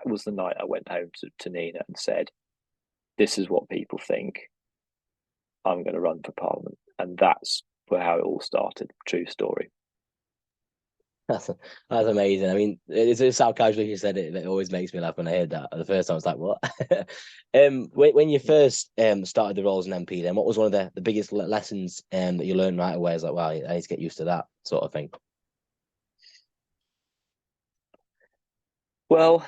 was the night I went home to Nina and said, this is what people think. I'm going to run for Parliament. And that's how it all started. True story. That's amazing. I mean, it's just how casually you said it. It always makes me laugh when I heard that. The first time I was like, what? When you first started the role as an MP, then what was one of the biggest lessons that you learned right away? It's like, wow, I need to get used to that sort of thing. Well,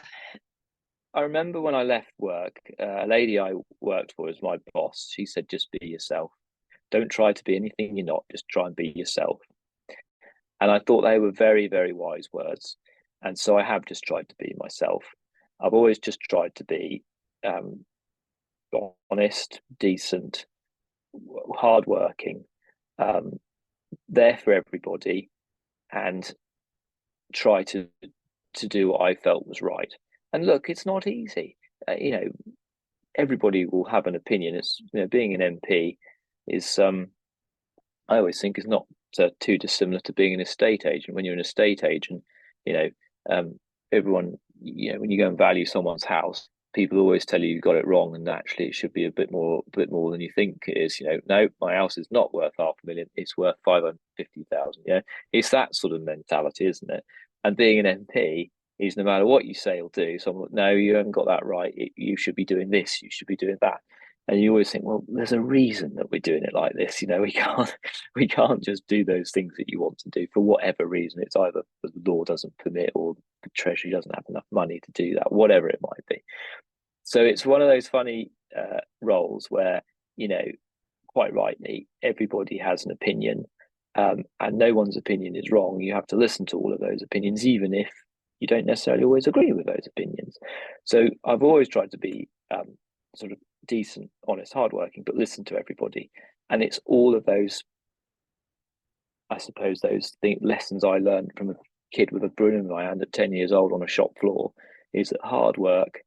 I remember when I left work, a lady I worked for as my boss, she said, just be yourself. Don't try to be anything you're not, just try and be yourself. And I thought they were very, very wise words. And so I have just tried to be myself. I've always just tried to be honest, decent, hardworking, there for everybody, and try to do what I felt was right. And look, it's not easy. Everybody will have an opinion. It's being an MP is I always think is not too dissimilar to being an estate agent. When you're an estate agent, everyone, when you go and value someone's house, people always tell you got it wrong, and actually it should be a bit more than you think it is. No, my house is not worth $500,000; it's worth 550,000. Yeah, it's that sort of mentality, isn't it? And being an MP is no matter what you say or do, someone, no, you haven't got that right. You should be doing this. You should be doing that. And you always think, well, there's a reason that we're doing it like this. We can't just do those things that you want to do for whatever reason. It's either the law doesn't permit or the Treasury doesn't have enough money to do that, whatever it might be. So it's one of those funny roles where, quite rightly, everybody has an opinion, and no one's opinion is wrong. You have to listen to all of those opinions, even if you don't necessarily always agree with those opinions. So I've always tried to be sort of decent, honest, hardworking, but listen to everybody. And it's all of those, I suppose, lessons I learned from a kid with a broom in my hand at 10 years old on a shop floor, is that hard work,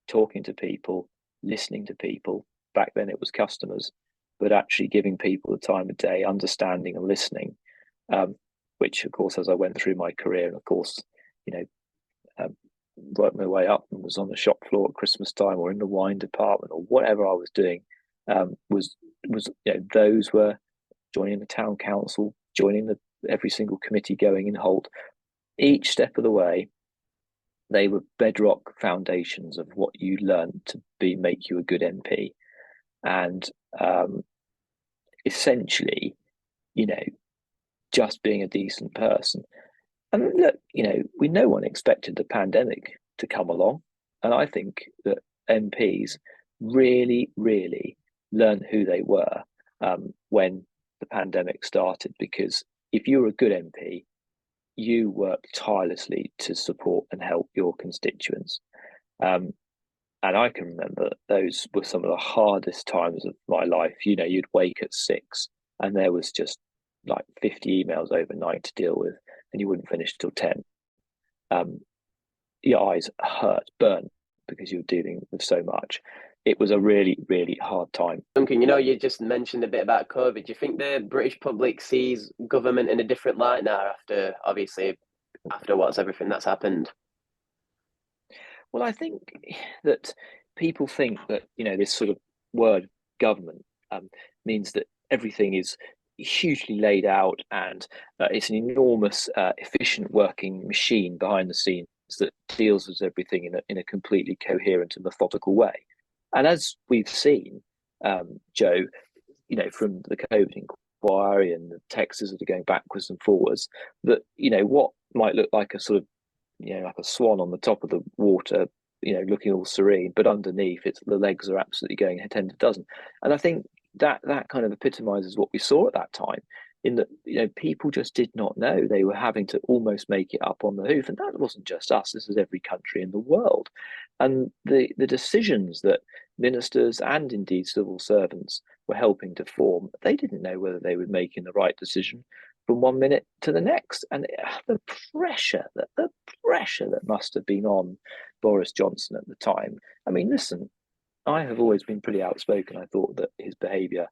talking to people, listening to people, back then it was customers, but actually giving people the time of day, understanding and listening, which of course, as I went through my career, and of course, worked my way up and was on the shop floor at Christmas time or in the wine department or whatever I was doing, was those were joining the town council, joining every single committee going in Holt. Each step of the way, they were bedrock foundations of what you learned to make you a good MP. And essentially, just being a decent person. And look, no one expected the pandemic to come along. And I think that MPs really, really learned who they were when the pandemic started, because if you were a good MP, you worked tirelessly to support and help your constituents. And I can remember those were some of the hardest times of my life. You'd wake at 6 and there was just like 50 emails overnight to deal with, and you wouldn't finish till 10. Your eyes hurt, burnt, because you were dealing with so much. It was a really, really hard time. Duncan, you just mentioned a bit about COVID. Do you think the British public sees government in a different light now after everything that's happened? Well, I think that people think that, this sort of word government means that everything is hugely laid out and it's an enormous, efficient working machine behind the scenes that deals with everything in a completely coherent and methodical way. And as we've seen, Joe, from the COVID inquiry and the texts that are going backwards and forwards, that, what might look like a sort of, like a swan on the top of the water, looking all serene, but underneath the legs are absolutely going 10 to dozen. And I think that kind of epitomizes what we saw at that time, in that, people just did not know. They were having to almost make it up on the hoof. And that wasn't just us, this is every country in the world. And the decisions that ministers and indeed civil servants were helping to form, they didn't know whether they were making the right decision from one minute to the next. And the pressure that must have been on Boris Johnson at the time. I mean, listen, I have always been pretty outspoken. I thought that his behaviour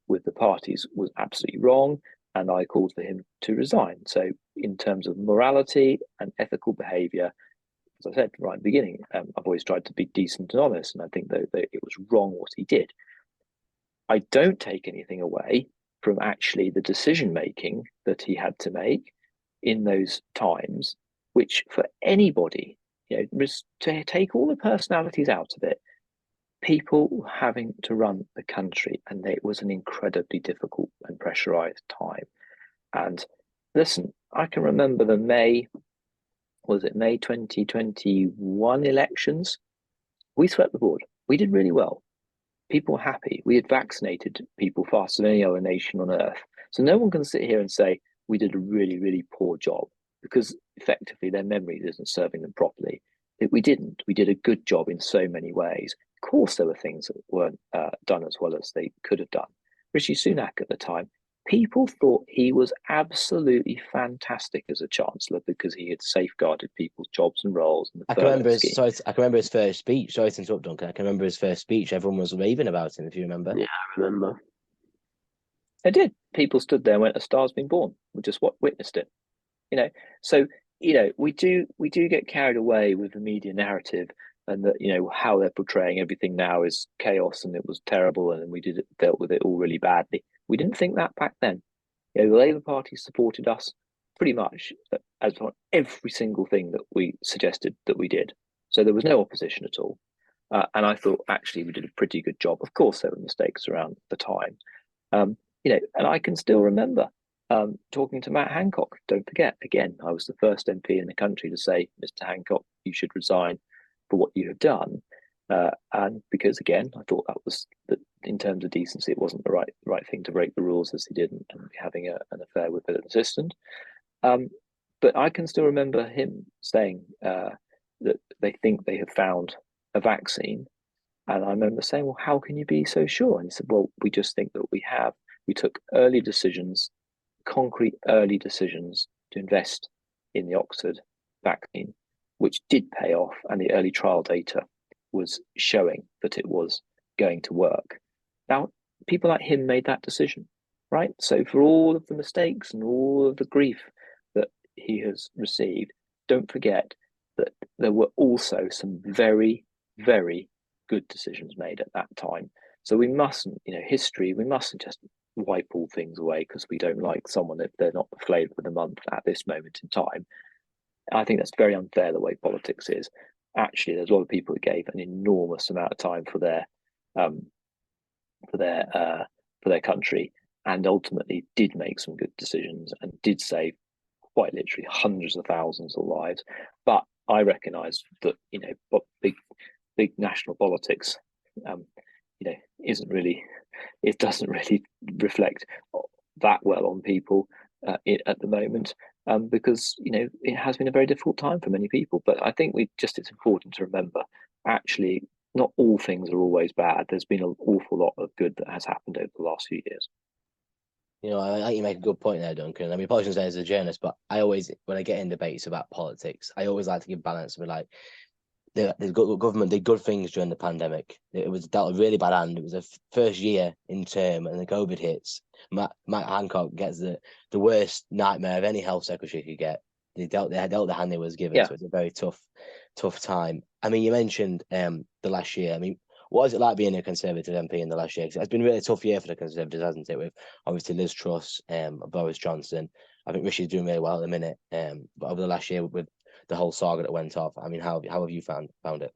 with the parties was absolutely wrong, and I called for him to resign. So in terms of morality and ethical behaviour, as I said right at the beginning, I've always tried to be decent and honest, and I think that it was wrong what he did. I don't take anything away from actually the decision making that he had to make in those times, which for anybody, was to take all the personalities out of it, people having to run the country, and it was an incredibly difficult and pressurized time. And listen, I can remember the May 2021 elections. We swept the board. We did really well. People were happy. We had vaccinated people faster than any other nation on earth. So no one can sit here and say we did a really, really poor job, because effectively their memory isn't serving them properly. We didn't. We did a good job in so many ways. Of course, there were things that weren't done as well as they could have done. Rishi Sunak at the time, people thought he was absolutely fantastic as a chancellor because he had safeguarded people's jobs and roles. And I can remember his first speech. Sorry to interrupt, Duncan. I can remember his first speech. Everyone was raving about him. If you remember. Yeah, I remember. They did. People stood there and went, "A star's been born." We just witnessed it. So we do get carried away with the media narrative, and that how they're portraying everything now is chaos and it was terrible and we dealt with it all really badly. We didn't think that back then. The Labour Party supported us pretty much as on every single thing that we suggested that we did. So there was no opposition at all. And I thought actually we did a pretty good job. Of course, there were mistakes around the time. And I can still remember talking to Matt Hancock. Don't forget, again, I was the first MP in the country to say, Mr. Hancock, you should resign for what you have done. And because, again, I thought that was, that in terms of decency, it wasn't the right thing to break the rules as he did and be having an affair with an assistant. But I can still remember him saying that they think they have found a vaccine. And I remember saying, well, how can you be so sure? And he said, well, we just think that we have. We took early decisions, concrete early decisions to invest in the Oxford vaccine, which did pay off. And the early trial data was showing that it was going to work. Now, people like him made that decision, right? So for all of the mistakes and all of the grief that he has received, don't forget that there were also some very, very good decisions made at that time. So we mustn't, history, we mustn't just wipe all things away because we don't like someone if they're not the flavour of the month at this moment in time. I think that's very unfair the way politics is. Actually, there's a lot of people who gave an enormous amount of time for their country and ultimately did make some good decisions and did save quite literally hundreds of thousands of lives. But I recognise that big national politics isn't really, it doesn't really reflect that well on people at the moment, because it has been a very difficult time for many people. But I think it's important to remember, actually, not all things are always bad. There's been an awful lot of good that has happened over the last few years. I think you make a good point there, Duncan. I mean, apologies as a journalist, but I always, when I get in debates about politics, I always like to give balance and be like, the government did good things during the pandemic. It was dealt a really bad hand. It was the first year in term, and the COVID hits. Matt Hancock gets the worst nightmare of any health secretary could get. They dealt the hand they was given. Yeah. So it's a very tough time. I mean, you mentioned the last year. I mean, what is it like being a Conservative MP in the last year? 'Cause it's been a really tough year for the Conservatives, hasn't it? With obviously Liz Truss, Boris Johnson. I think Rishi's doing really well at the minute. But over the last year with the whole saga that went off, I mean, how have you found it?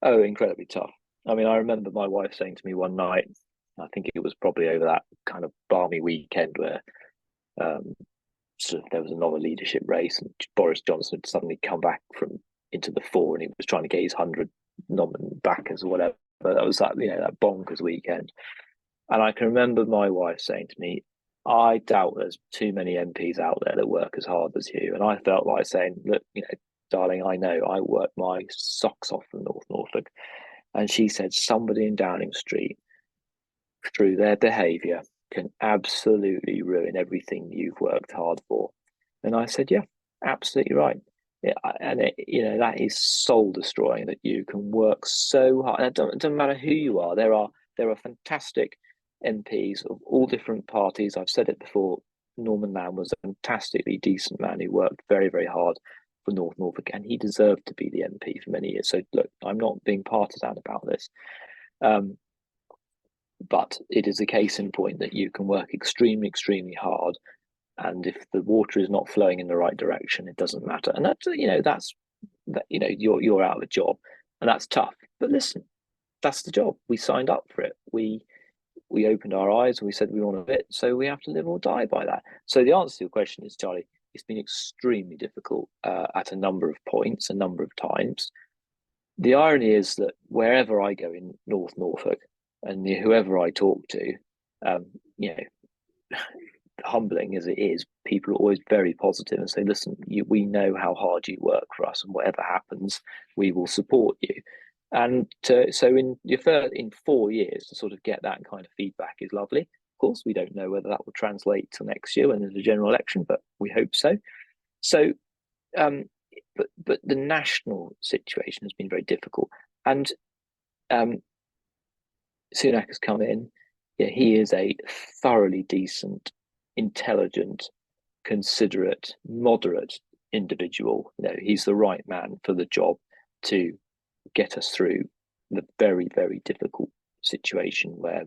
Oh, incredibly tough. I mean, I remember my wife saying to me one night, I think it was probably over that kind of balmy weekend where there was another leadership race and Boris Johnson had suddenly come back into the fore and he was trying to get his 100 backers or whatever. But that was that bonkers weekend. And I can remember my wife saying to me, I doubt there's too many MPs out there that work as hard as you. And I felt like saying, look, darling, I know I work my socks off in North Norfolk. And she said, somebody in Downing Street, through their behaviour, can absolutely ruin everything you've worked hard for. And I said, yeah, absolutely right. Yeah, and that is soul destroying, that you can work so hard. And it doesn't matter who you are. There are fantastic MPs of all different parties. I've said it before. Norman Lamb was a fantastically decent man who worked very, very hard for North Norfolk, and he deserved to be the MP for many years. So look, I'm not being partisan about this, but it is a case in point that you can work extremely, extremely hard, and if the water is not flowing in the right direction, it doesn't matter. And you're out of a job, and that's tough. But listen, that's the job. We signed up for it. We opened our eyes and we said we want a bit, so we have to live or die by that. So the answer to your question is, Charlie, it's been extremely difficult at a number of points, a number of times. The irony is that wherever I go in North Norfolk and whoever I talk to, humbling as it is, people are always very positive and say, listen, we know how hard you work for us and whatever happens, we will support you. And so in 4 years to sort of get that kind of feedback is lovely. Of course, we don't know whether that will translate to next year when there's a general election, but we hope so. So, but the national situation has been very difficult, and Sunak has come in. Yeah, he is a thoroughly decent, intelligent, considerate, moderate individual. He's the right man for the job to get us through the very, very difficult situation where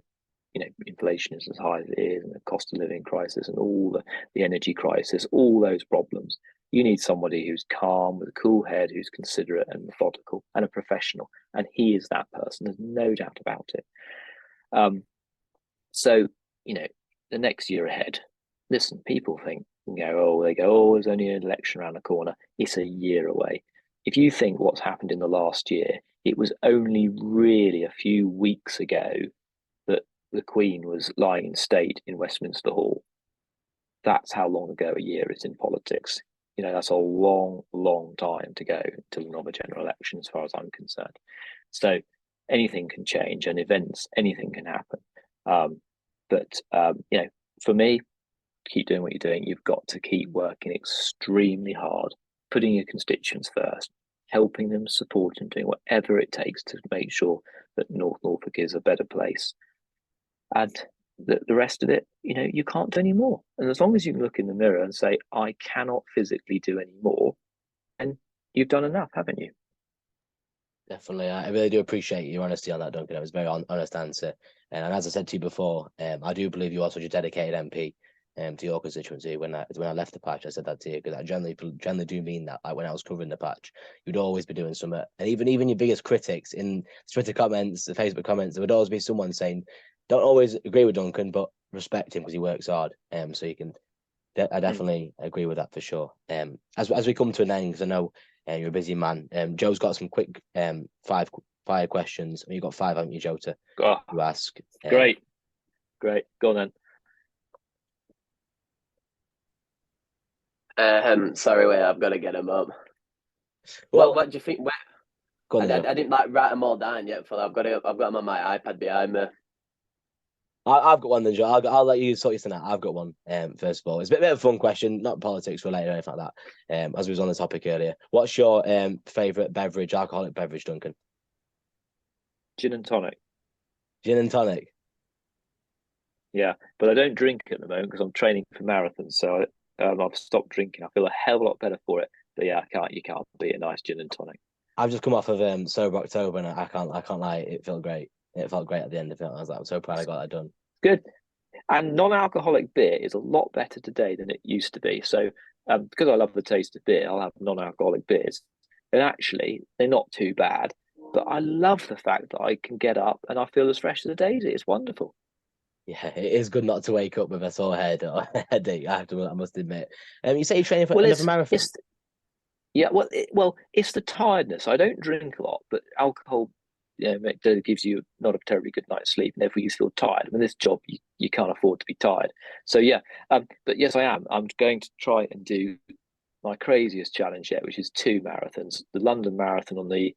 inflation is as high as it is, and the cost of living crisis, and all the energy crisis, all those problems. You need somebody who's calm, with a cool head, who's considerate and methodical, and a professional. And he is that person. There's no doubt about it. So the next year ahead. Listen, people think, there's only an election around the corner. It's a year away. If you think what's happened in the last year, it was only really a few weeks ago that the Queen was lying in state in Westminster Hall. That's how long ago a year is in politics. That's a long, long time to go until another general election, as far as I'm concerned. So anything can change, and anything can happen. But for me, keep doing what you're doing. You've got to keep working extremely hard, putting your constituents first, helping them, supporting them, doing whatever it takes to make sure that North Norfolk is a better place. And the rest of it, you can't do any more. And as long as you can look in the mirror and say, I cannot physically do any more, then you've done enough, haven't you? Definitely. I really do appreciate your honesty on that, Duncan. It was a very honest answer. And as I said to you before, I do believe you are such a dedicated MP to your constituency. When I left the patch, I said that to you, because I generally do mean that. Like when I was covering the patch, you'd always be doing something. And even your biggest critics in Twitter comments, the Facebook comments, there would always be someone saying, don't always agree with Duncan, but respect him because he works hard. So you can. I definitely agree with that for sure. As we come to an end, because I know you're a busy man. Joe's got some quick fire questions. You've got 5, haven't you, Joe, to ask? Great. Go on then. Sorry, wait, I've got to get them up. Well, what do you think? I didn't write them all down yet. I've got them on my iPad behind me. I've got one then, Joe. I'll let you sort this out. I've got one. First of all, it's a bit of a fun question, not politics related or anything like that. As we was on the topic earlier, what's your favourite beverage, alcoholic beverage, Duncan? Gin and tonic. Gin and tonic. Yeah, but I don't drink at the moment because I'm training for marathons, so I've stopped drinking. I feel a hell of a lot better for it. But yeah, you can't beat a nice gin and tonic. I've just come off of Sober October, and I can't lie, it felt great. It felt great at the end of it. I was like, I'm so proud I got that done. Good. And non-alcoholic beer is a lot better today than it used to be. So because I love the taste of beer, I'll have non-alcoholic beers. And actually, they're not too bad. But I love the fact that I can get up and I feel as fresh as a daisy. It's wonderful. Yeah, it is good not to wake up with a sore head or a headache. I must admit. You say you're training for another marathon. It's the tiredness. I don't drink a lot, but alcohol, it gives you not a terribly good night's sleep, and therefore you feel tired. I mean, this job you can't afford to be tired. So yeah, but yes, I am. I'm going to try and do my craziest challenge yet, which is 2 marathons: the London Marathon on the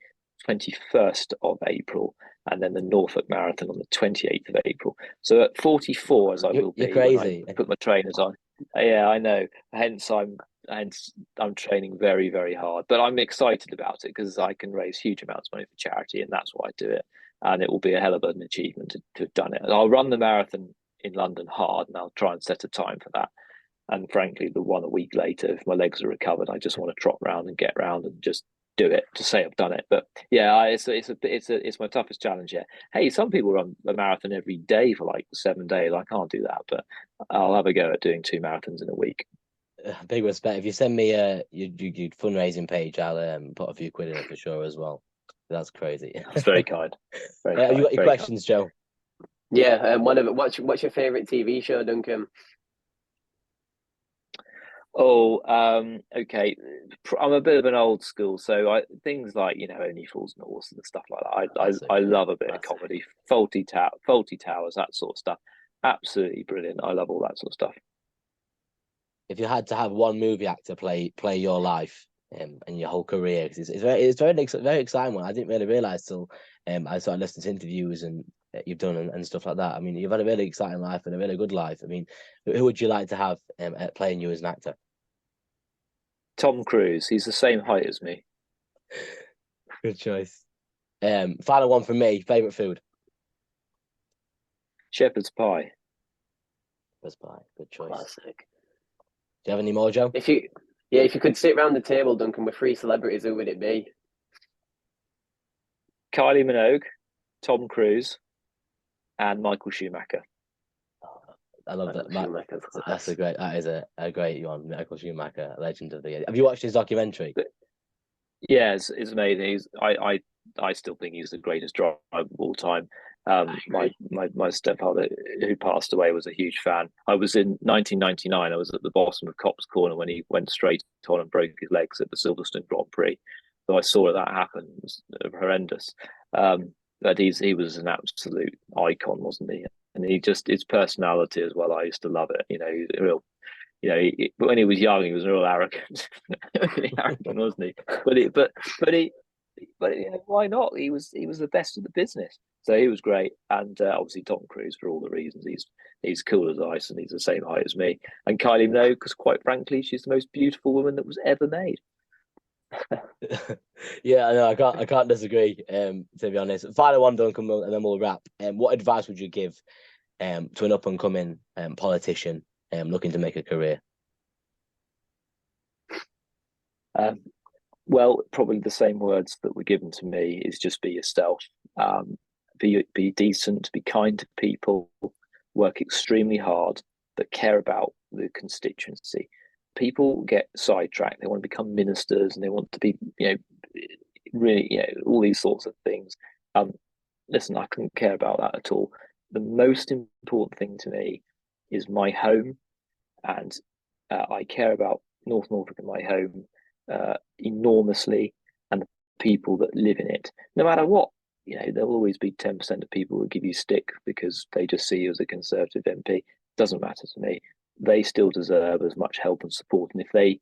21st of April, and then the Norfolk Marathon on the 28th of April. So at 44, as I will be, you're crazy. when I put my trainers on. Yeah, I know. Hence, I'm training very, very hard. But I'm excited about it because I can raise huge amounts of money for charity, and that's why I do it. And it will be a hell of an achievement to have done it. And I'll run the marathon in London hard, and I'll try and set a time for that. And frankly, the one a week later, if my legs are recovered, I just want to trot round and get round and just do it to say I've done it. But yeah, it's my toughest challenge yet. Hey, some people run a marathon every day for like 7 days. I can't do that, but I'll have a go at doing 2 marathons in a week. Big respect. If you send me your fundraising page, I'll put a few quid in it for sure as well. That's crazy. That's very kind. Have you got your questions, kind. Joe? Yeah, what's your favourite TV show, Duncan? Okay. I'm a bit of an old school, so things like Only Fools and Horses and stuff like that. I love a bit of comedy. Faulty Towers, that sort of stuff. Absolutely brilliant. I love all that sort of stuff. If you had to have one movie actor play your life, and your whole career. 'Cause it's very exciting one. I didn't really realize till I started listening to interviews and you've done and stuff like that. I mean, you've had a really exciting life and a really good life. I mean, who would you like to have playing you as an actor? Tom Cruise. He's the same height as me. Good choice. Final one from me. Favorite food? Shepherd's pie. Shepherd's pie. Good choice. Classic. Do you have any more, Joe? If you could sit round the table, Duncan, with 3 celebrities, who would it be? Kylie Minogue, Tom Cruise, and Michael Schumacher. I love that. That's class. that is a great one. Michael Schumacher, legend of the game. Have you watched his documentary? Yeah, it's amazing. I still think he's the greatest driver of all time. My stepfather, who passed away, was a huge fan. I was in 1999. I was at the bottom of Cops Corner when he went straight on and broke his legs at the Silverstone Grand Prix. So I saw that happen. It was horrendous. But he was an absolute icon, wasn't he? And his personality as well. I used to love it. He's a real. When he was young, he was real arrogant, really arrogant, wasn't he? But why not? He was the best of the business, so he was great. And obviously Tom Cruise for all the reasons. He's cool as ice, and he's the same height as me. And Kylie Minogue, because quite frankly, she's the most beautiful woman that was ever made. Yeah, no, I can't disagree. To be honest, final one, Duncan, and then we'll wrap. What advice would you give to an up and coming politician looking to make a career? Well, probably the same words that were given to me is just be yourself. Be decent, be kind to people, work extremely hard, but care about the constituency. People get sidetracked. They want to become ministers and they want to be, really, all these sorts of things. Listen, I couldn't care about that at all. The most important thing to me is my home, and I care about North Norfolk and my home enormously, and the people that live in it. No matter what, there'll always be 10% of people who give you stick because they just see you as a Conservative MP. Doesn't matter to me. They still deserve as much help and support. And if they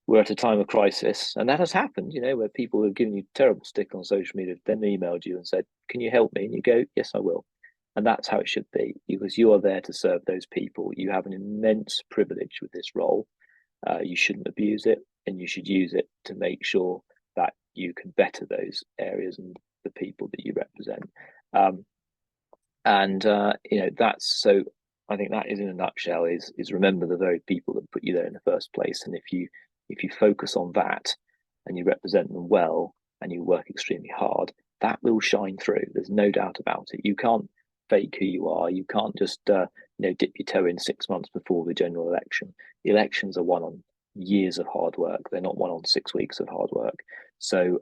were at a time of crisis, and that has happened, where people have given you terrible stick on social media, then emailed you and said, "Can you help me?" And you go, "Yes, I will." And that's how it should be, because you are there to serve those people. You have an immense privilege with this role. You shouldn't abuse it, and you should use it to make sure that you can better those areas and the people that you represent. That's so. I think that is, in a nutshell, is remember the very people that put you there in the first place. And if you focus on that and you represent them well and you work extremely hard, that will shine through. There's no doubt about it. You can't fake who you are. You can't just dip your toe in 6 months before the general election. The elections are won on years of hard work. They're not won on 6 weeks of hard work. So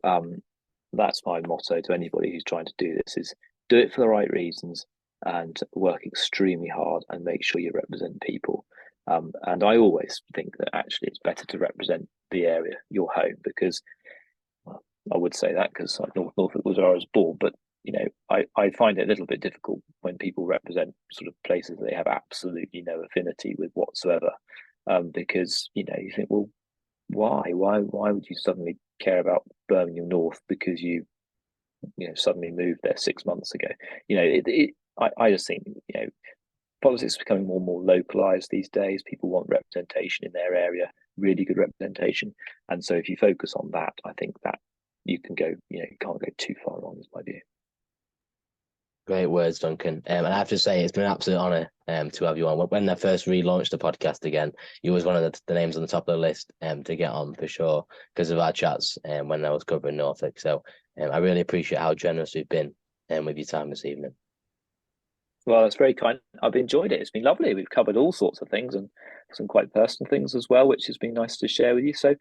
that's my motto to anybody who's trying to do this: is do it for the right reasons and work extremely hard and make sure you represent people. And I always think that actually it's better to represent the area, your home, because I would say that because North Norfolk was where I was born, but I find it a little bit difficult when people represent sort of places they have absolutely no affinity with whatsoever, because you think, well, why would you suddenly care about Birmingham North because you suddenly moved there 6 months ago? I just think politics is becoming more and more localized these days. People want representation in their area, really good representation, and so if you focus on that, I think that you can go. You can't go too far wrong, is my view. Great words, Duncan. And I have to say, it's been an absolute honour to have you on. When I first relaunched the podcast again, you was one of the names on the top of the list to get on for sure because of our chats when I was covering Norfolk. So I really appreciate how generous you've been with your time this evening. Well, that's very kind. I've enjoyed it. It's been lovely. We've covered all sorts of things and some quite personal things as well, which has been nice to share with you. So,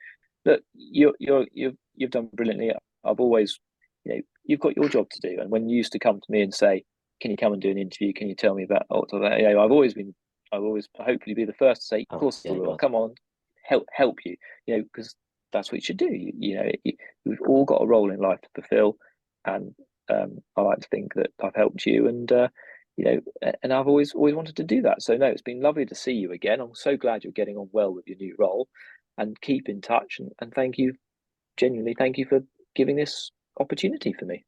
look, you've done brilliantly. I've always, you've got your job to do. And when you used to come to me and say, "Can you come and do an interview? Can you tell me about?" I've always hopefully be the first to say, "Of course I will. Come on, help you." Because that's what you should do. We've all got a role in life to fulfill, and I like to think that I've helped you, and and I've always wanted to do that. So no, it's been lovely to see you again. I'm so glad you're getting on well with your new role. and keep in touch. And thank you, genuinely, thank you for giving this opportunity for me.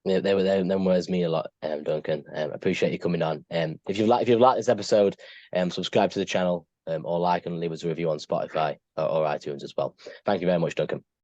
Yeah, them words mean a lot, Duncan. Appreciate you coming on. If you've liked this episode, subscribe to the channel, or like and leave us a review on Spotify or iTunes as well. Thank you very much, Duncan.